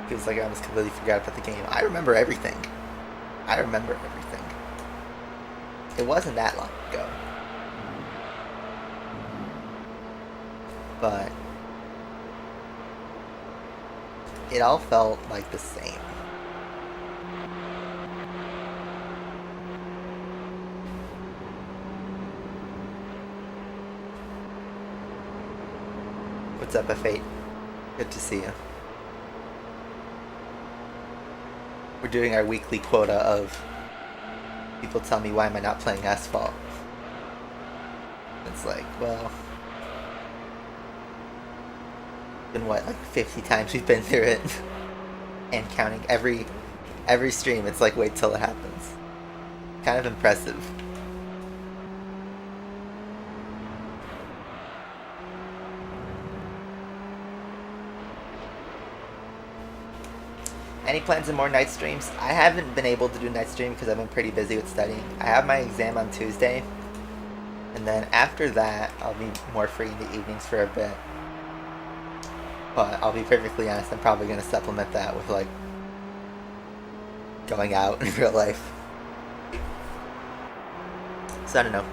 Feels like I almost completely forgot about the game. I remember everything. I remember everything. It wasn't that long ago. But it all felt like the same. What's up, F8? Good to see you. We're doing our weekly quota of people tell me why am I not playing Asphalt. It's like, well, been what, like 50 times we've been through it, and counting every stream. It's like, wait till it happens. Kind of impressive. Any plans of more night streams? I haven't been able to do night stream because I've been pretty busy with studying. I have my exam on Tuesday, and then after that I'll be more free in the evenings for a bit. But I'll be perfectly honest, I'm probably going to supplement that with like going out in real life. So I don't know.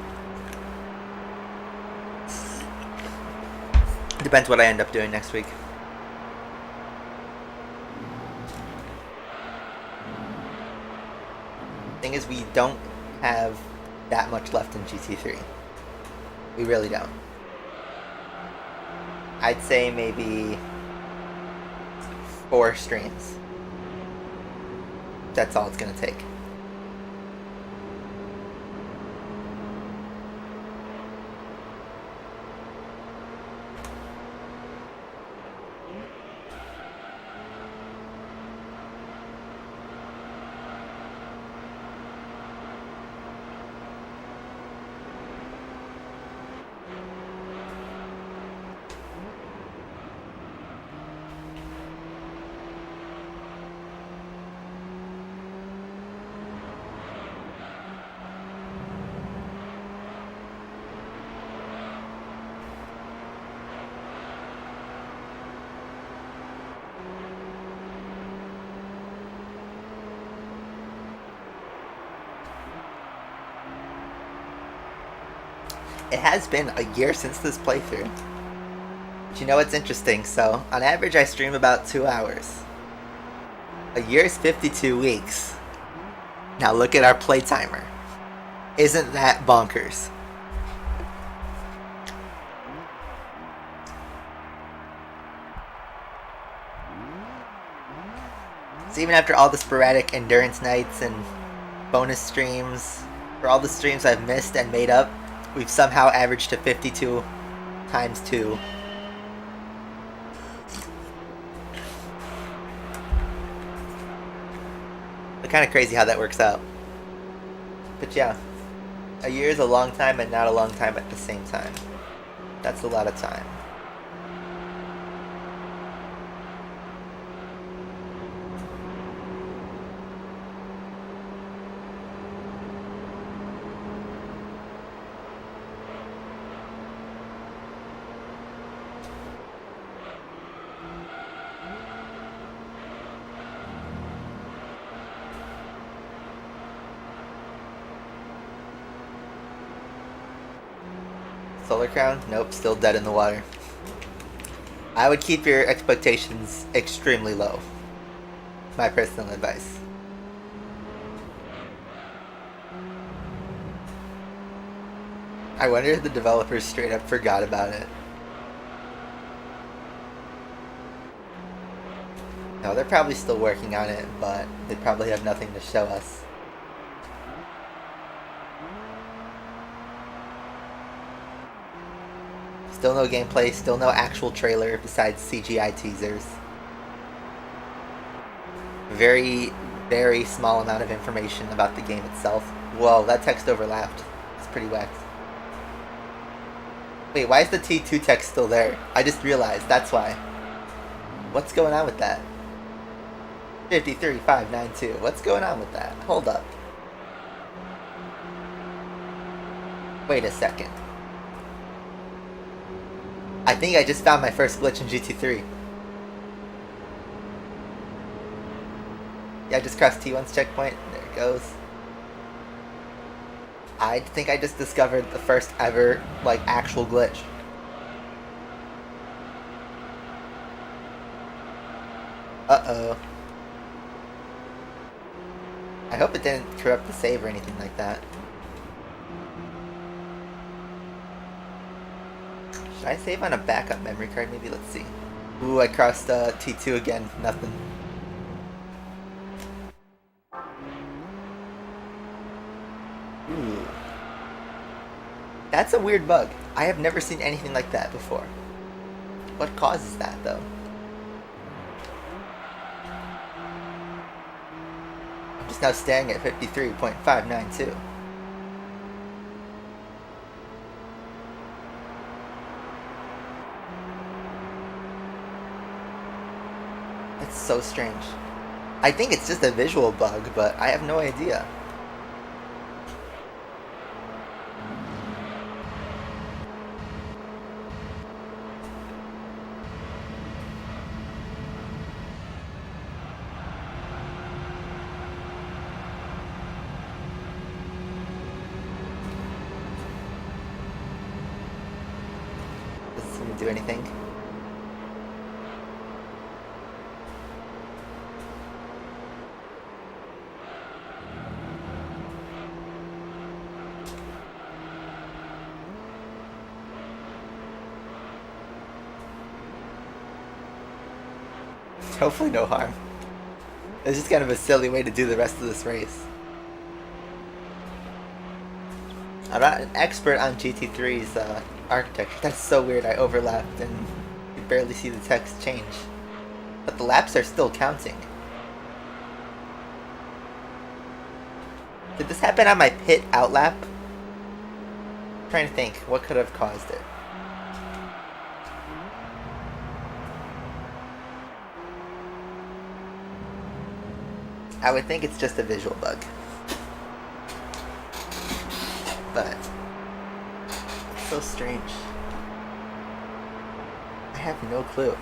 Depends what I end up doing next week. Thing is, we don't have that much left in GT3. We really don't. I'd say maybe 4 streams. That's all it's gonna take. It has been a year since this playthrough. But you know what's interesting? So, on average I stream about 2 hours. A year's 52 weeks. Now look at our play timer. Isn't that bonkers? So even after all the sporadic endurance nights and bonus streams, for all the streams I've missed and made up, we've somehow averaged to 52 times 2. It's kind of crazy how that works out. But yeah, a year is a long time and not a long time at the same time. That's a lot of time. Solar Crown? Nope, still dead in the water. I would keep your expectations extremely low. My personal advice. I wonder if the developers straight up forgot about it. No, they're probably still working on it, but they probably have nothing to show us. Still no gameplay, still no actual trailer besides CGI teasers. Very, very small amount of information about the game itself. Whoa, that text overlapped. It's pretty whacked. Wait, why is the T2 text still there? I just realized, that's why. What's going on with that? 53592. What's going on with that? Hold up. Wait a second. I think I just found my first glitch in GT3. Yeah, I just crossed T1's checkpoint. There it goes. I think I just discovered the first ever, like, actual glitch. Uh-oh. I hope it didn't corrupt the save or anything like that. Should I save on a backup memory card? Maybe, let's see. Ooh, I crossed T2 again. Nothing. Ooh. That's a weird bug. I have never seen anything like that before. What causes that, though? I'm just now staring at 53.592. That's so strange. I think it's just a visual bug, but I have no idea. even do anything. Hopefully no harm. It's just kind of a silly way to do the rest of this race. I'm not an expert on GT3's architecture. That's so weird. I overlapped and you barely see the text change. But the laps are still counting. Did this happen on my pit outlap? I'm trying to think. What could have caused it? I would think it's just a visual bug. But it's so strange. I have no clue.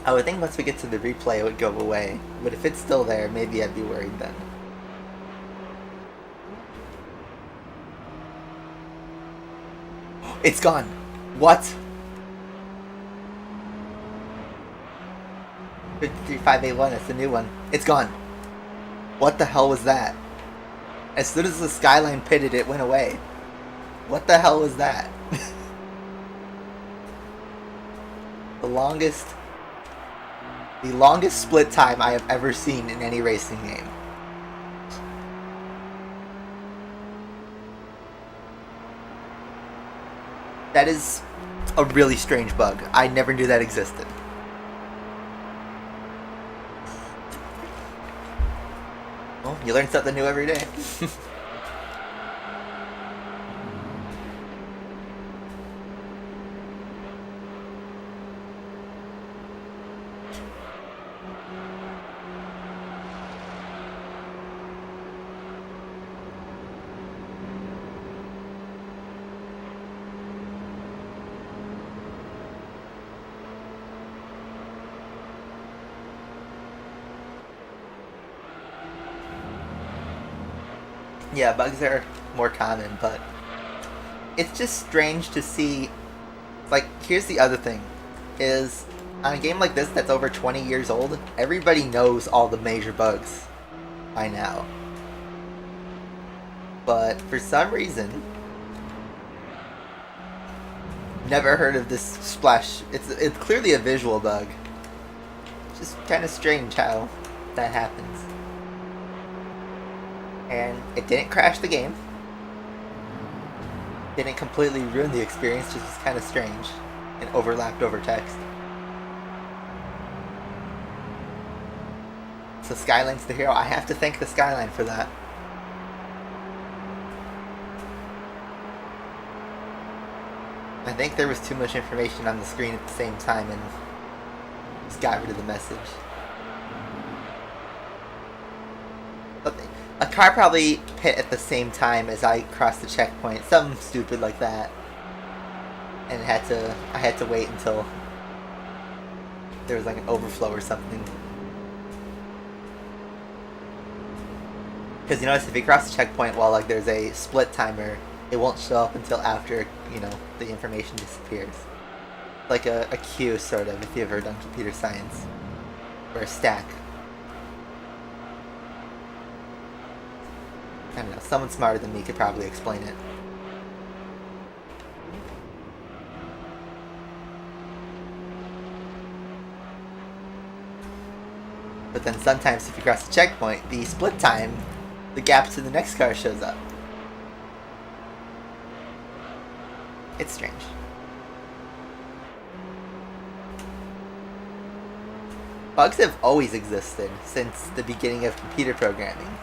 I would think once we get to the replay it would go away, but if it's still there, maybe I'd be worried then. It's gone! What? 53581, that's the new one. It's gone! What the hell was that? As soon as the skyline pitted, it went away. What the hell was that? The longest split time I have ever seen in any racing game. That is a really strange bug. I never knew that existed. Well, you learn something new every day. Yeah, bugs are more common, but it's just strange to see. Like, here's the other thing, is on a game like this that's over 20 years old, everybody knows all the major bugs by now. But for some reason, never heard of this splash. It's clearly a visual bug. It's just kind of strange how that happens. And it didn't crash the game. Didn't completely ruin the experience, just kind of strange. And overlapped over text. So Skyline's the hero. I have to thank the Skyline for that. I think there was too much information on the screen at the same time and just got rid of the message. But a car probably hit at the same time as I crossed the checkpoint, something stupid like that, and I had to wait until there was like an overflow or something. Because you notice if you cross the checkpoint while like there's a split timer, it won't show up until after, you know, the information disappears. Like a queue, sort of, if you've ever done computer science, or a stack. I don't know, someone smarter than me could probably explain it. But then sometimes if you cross the checkpoint, the split time, the gap to the next car shows up. It's strange. Bugs have always existed since the beginning of computer programming.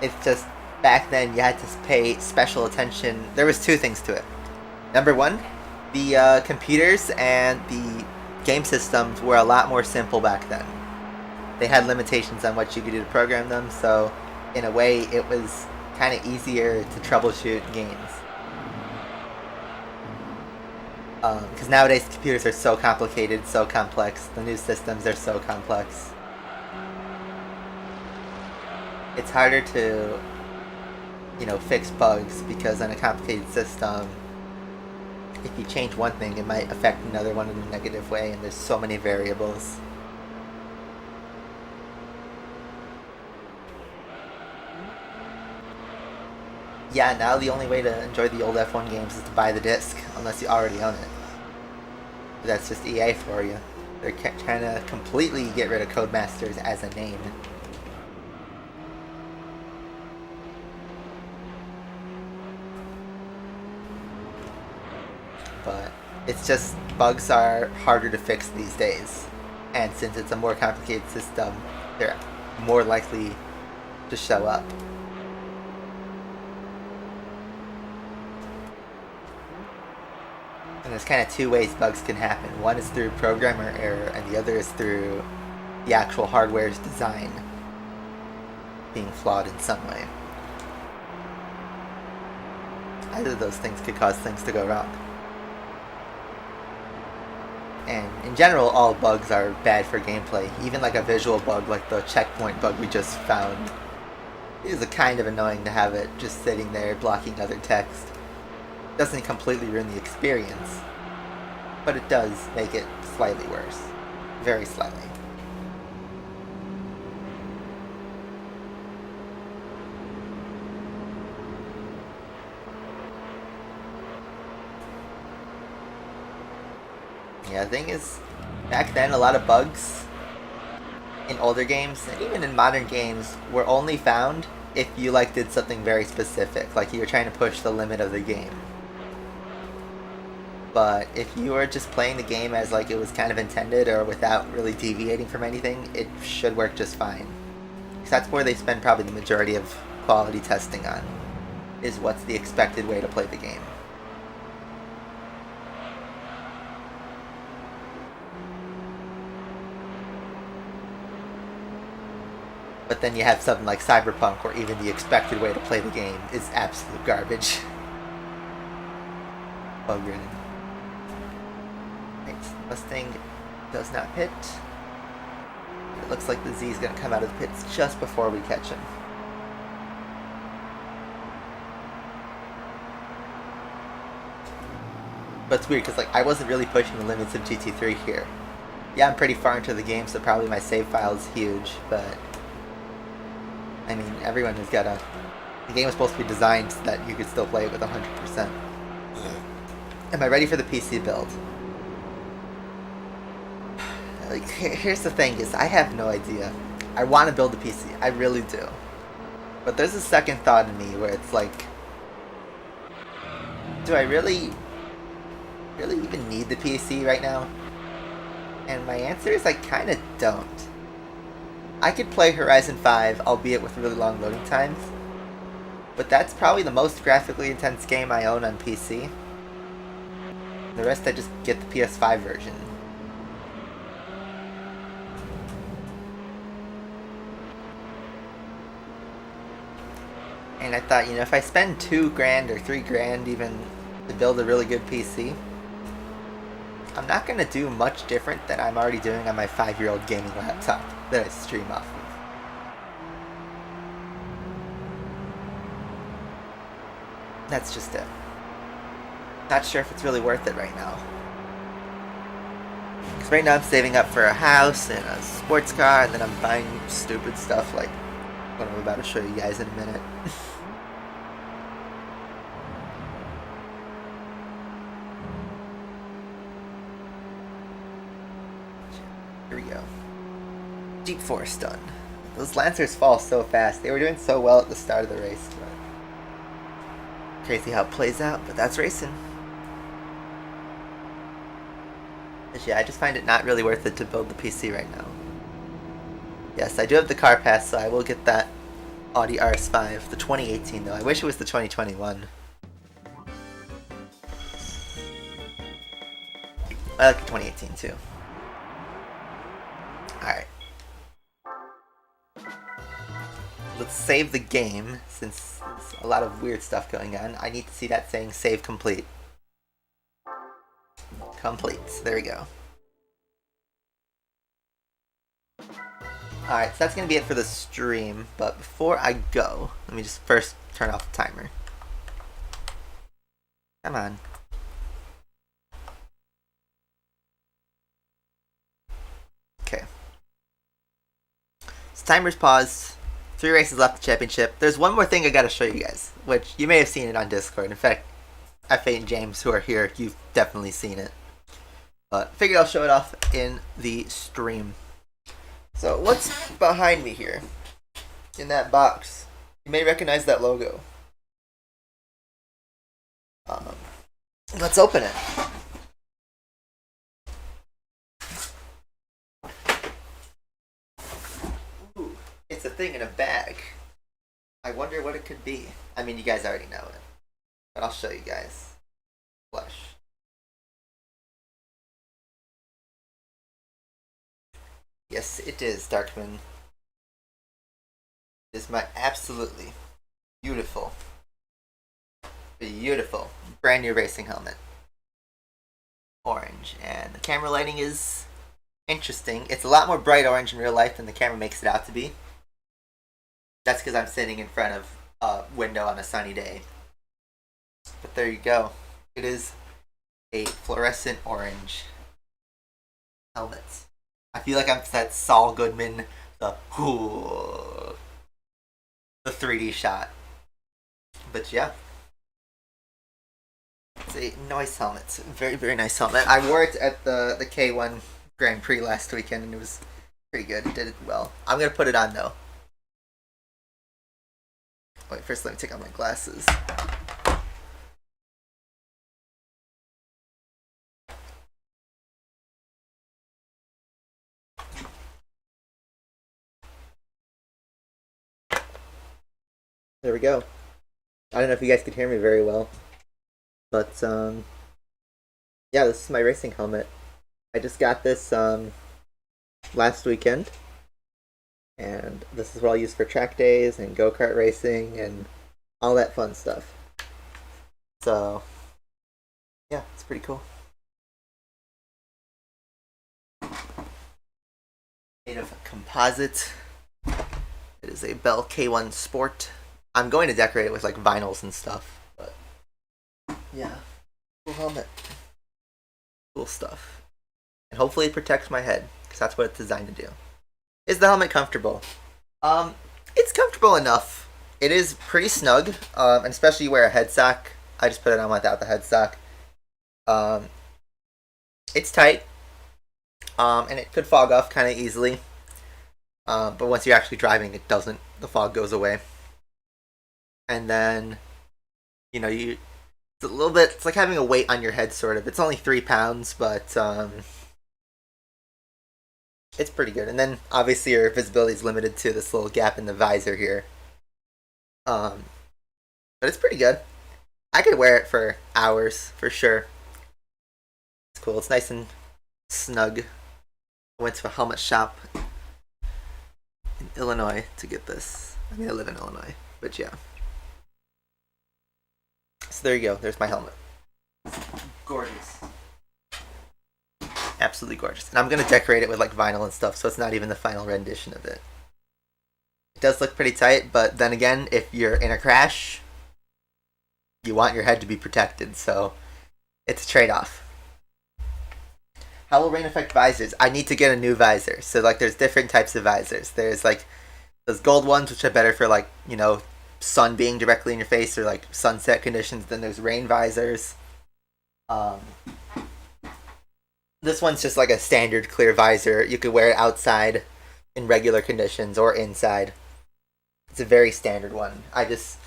It's just back then you had to pay special attention. There was two things to it. Number one, the computers and the game systems were a lot more simple back then. They had limitations on what you could do to program them, so in a way it was kind of easier to troubleshoot games. Because nowadays computers are so complicated, so complex. The new systems are so complex. It's harder to, fix bugs because on a complicated system, if you change one thing, it might affect another one in a negative way, and there's so many variables. Yeah, now the only way to enjoy the old F1 games is to buy the disc, unless you already own it. But that's just EA for you. They're trying to completely get rid of Codemasters as a name. But it's just, bugs are harder to fix these days. And since it's a more complicated system, they're more likely to show up. And there's kind of two ways bugs can happen. One is through programmer error, and the other is through the actual hardware's design being flawed in some way. Either of those things could cause things to go wrong. And in general, all bugs are bad for gameplay. Even like a visual bug, like the checkpoint bug we just found, is a kind of annoying to have it just sitting there blocking other text. Doesn't completely ruin the experience, but it does make it slightly worse. Very slightly. Yeah, the thing is, back then a lot of bugs in older games, and even in modern games, were only found if you did something very specific, like you were trying to push the limit of the game. But if you were just playing the game as it was kind of intended, or without really deviating from anything, it should work just fine. Because that's where they spend probably the majority of quality testing on, is what's the expected way to play the game. But then you have something like Cyberpunk, where even the expected way to play the game is absolute garbage. Bug-ridden. Mustang does not pit. It looks like the Z is going to come out of the pits just before we catch him. But it's weird because I wasn't really pushing the limits of GT3 here. Yeah, I'm pretty far into the game, so probably my save file is huge, but I mean, everyone has got the game was supposed to be designed so that you could still play it with 100%. Am I ready for the PC build? Here's the thing, is I have no idea. I want to build a PC, I really do. But there's a second thought in me where it's do I really even need the PC right now? And my answer is I kind of don't. I could play Horizon 5, albeit with really long loading times. But that's probably the most graphically intense game I own on PC. The rest I just get the PS5 version. And I thought, if I spend $2,000 or $3,000 even to build a really good PC, I'm not going to do much different than I'm already doing on my 5-year-old gaming laptop that I stream off of. That's just it. Not sure if it's really worth it right now. Because right now I'm saving up for a house and a sports car, and then I'm buying stupid stuff like what I'm about to show you guys in a minute. Here we go. Deep Force done. Those Lancers fall so fast. They were doing so well at the start of the race. But crazy how it plays out, but that's racing. But yeah, I just find it not really worth it to build the PC right now. Yes, I do have the car pass, so I will get that Audi RS5, the 2018 though. I wish it was the 2021. I like the 2018 too. Alright. Let's save the game, since there's a lot of weird stuff going on. I need to see that saying save complete. Complete. There we go. Alright, so that's going to be it for the stream, but before I go, let me just first turn off the timer. Come on. Okay. So timer's paused. 3 races left the championship. There's one more thing I gotta show you guys, which you may have seen it on Discord. In fact, F8 and James, who are here, you've definitely seen it. But figured I'll show it off in the stream. So what's behind me here? In that box. You may recognize that logo. Let's open it. Ooh, it's a thing in a bag. I wonder what it could be. I mean, you guys already know it. But I'll show you guys. Flash. Yes, it is, Darkman. It is my absolutely beautiful, beautiful, brand new racing helmet. Orange. And the camera lighting is interesting. It's a lot more bright orange in real life than the camera makes it out to be. That's because I'm sitting in front of a window on a sunny day. But there you go. It is a fluorescent orange helmet. I feel like I'm that Saul Goodman, the 3D shot. But yeah. It's a nice helmet. It's a very, very nice helmet. I wore it at the K1 Grand Prix last weekend and it was pretty good. It did it well. I'm going to put it on though. Wait, first let me take off my glasses. There we go. I don't know if you guys could hear me very well. But, yeah, this is my racing helmet. I just got this, last weekend. And this is what I'll use for track days and go-kart racing and all that fun stuff. So, yeah, it's pretty cool. Made of composite. It is a Bell K1 Sport. I'm going to decorate it with like vinyls and stuff, but yeah, cool helmet, cool stuff, and hopefully it protects my head because that's what it's designed to do. Is the helmet comfortable? It's comfortable enough. It is pretty snug, and especially you wear a head sock. I just put it on without the head sock. It's tight, and it could fog off kind of easily. But once you're actually driving, it doesn't. The fog goes away. And then, you know, it's a little bit, it's like having a weight on your head, sort of. It's only 3 pounds, but it's pretty good. And then, obviously, your visibility is limited to this little gap in the visor here. But it's pretty good. I could wear it for hours, for sure. It's cool. It's nice and snug. I went to a helmet shop in Illinois to get this. I mean, I live in Illinois, but yeah. So there you go. There's my helmet. Gorgeous. Absolutely gorgeous. And I'm going to decorate it with like vinyl and stuff, so it's not even the final rendition of it. It does look pretty tight, but then again, if you're in a crash, you want your head to be protected, so it's a trade-off. How will rain affect visors? I need to get a new visor. So like there's different types of visors. There's like those gold ones, which are better for like, you know, sun being directly in your face or like sunset conditions. Then there's rain visors. This one's just like a standard clear visor. You could wear it outside in regular conditions or inside. It's a very standard one. I just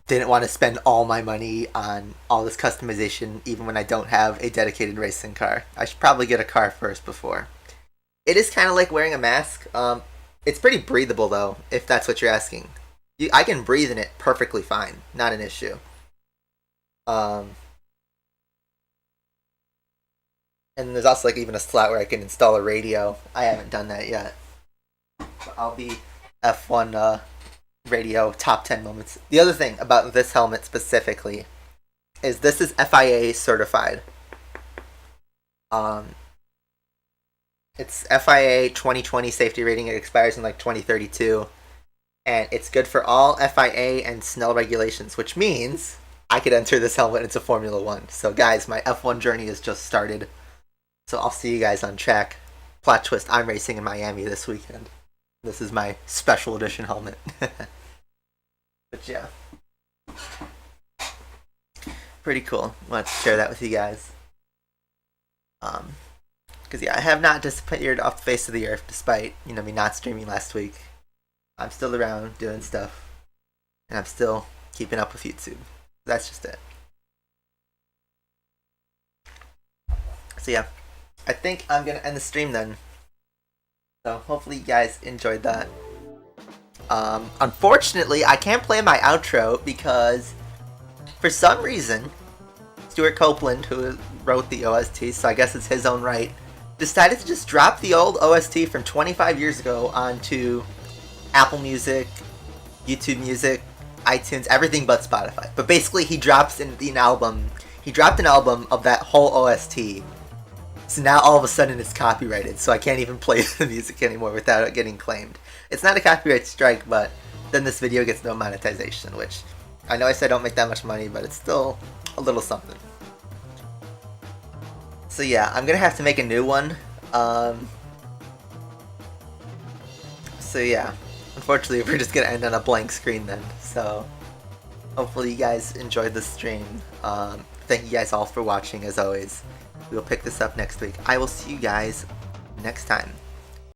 didn't want to spend all my money on all this customization even when I don't have a dedicated racing car. I should probably get a car first before. It is kind of like wearing a mask. It's pretty breathable though, if that's what you're asking. I can breathe in it perfectly fine, not an issue. And there's also like even a slot where I can install a radio. I haven't done that yet. But I'll be F1 radio top 10 moments. The other thing about this helmet specifically is this is FIA certified. It's FIA 2020 safety rating. It expires in like 2032. And it's good for all FIA and Snell regulations, which means I could enter this helmet into Formula One. So guys, my F1 journey has just started. So I'll see you guys on track. Plot twist, I'm racing in Miami this weekend. This is my special edition helmet. But yeah. Pretty cool. Wanted to share that with you guys. Because yeah, I have not disappeared off the face of the earth despite, me not streaming last week. I'm still around doing stuff. And I'm still keeping up with YouTube. That's just it. So yeah. I think I'm going to end the stream then. So hopefully you guys enjoyed that. Unfortunately, I can't play my outro because for some reason, Stuart Copeland, who wrote the OST, so I guess it's his own right, decided to just drop the old OST from 25 years ago onto Apple Music, YouTube Music, iTunes, everything but Spotify. But basically, he dropped an album of that whole OST. So now all of a sudden it's copyrighted, so I can't even play the music anymore without it getting claimed. It's not a copyright strike, but then this video gets no monetization, which I know I said I don't make that much money, but it's still a little something. So yeah, I'm gonna have to make a new one. So yeah, unfortunately we're just gonna end on a blank screen then. So hopefully you guys enjoyed the stream. Thank you guys all for watching as always. We'll pick this up next week. I will see you guys next time.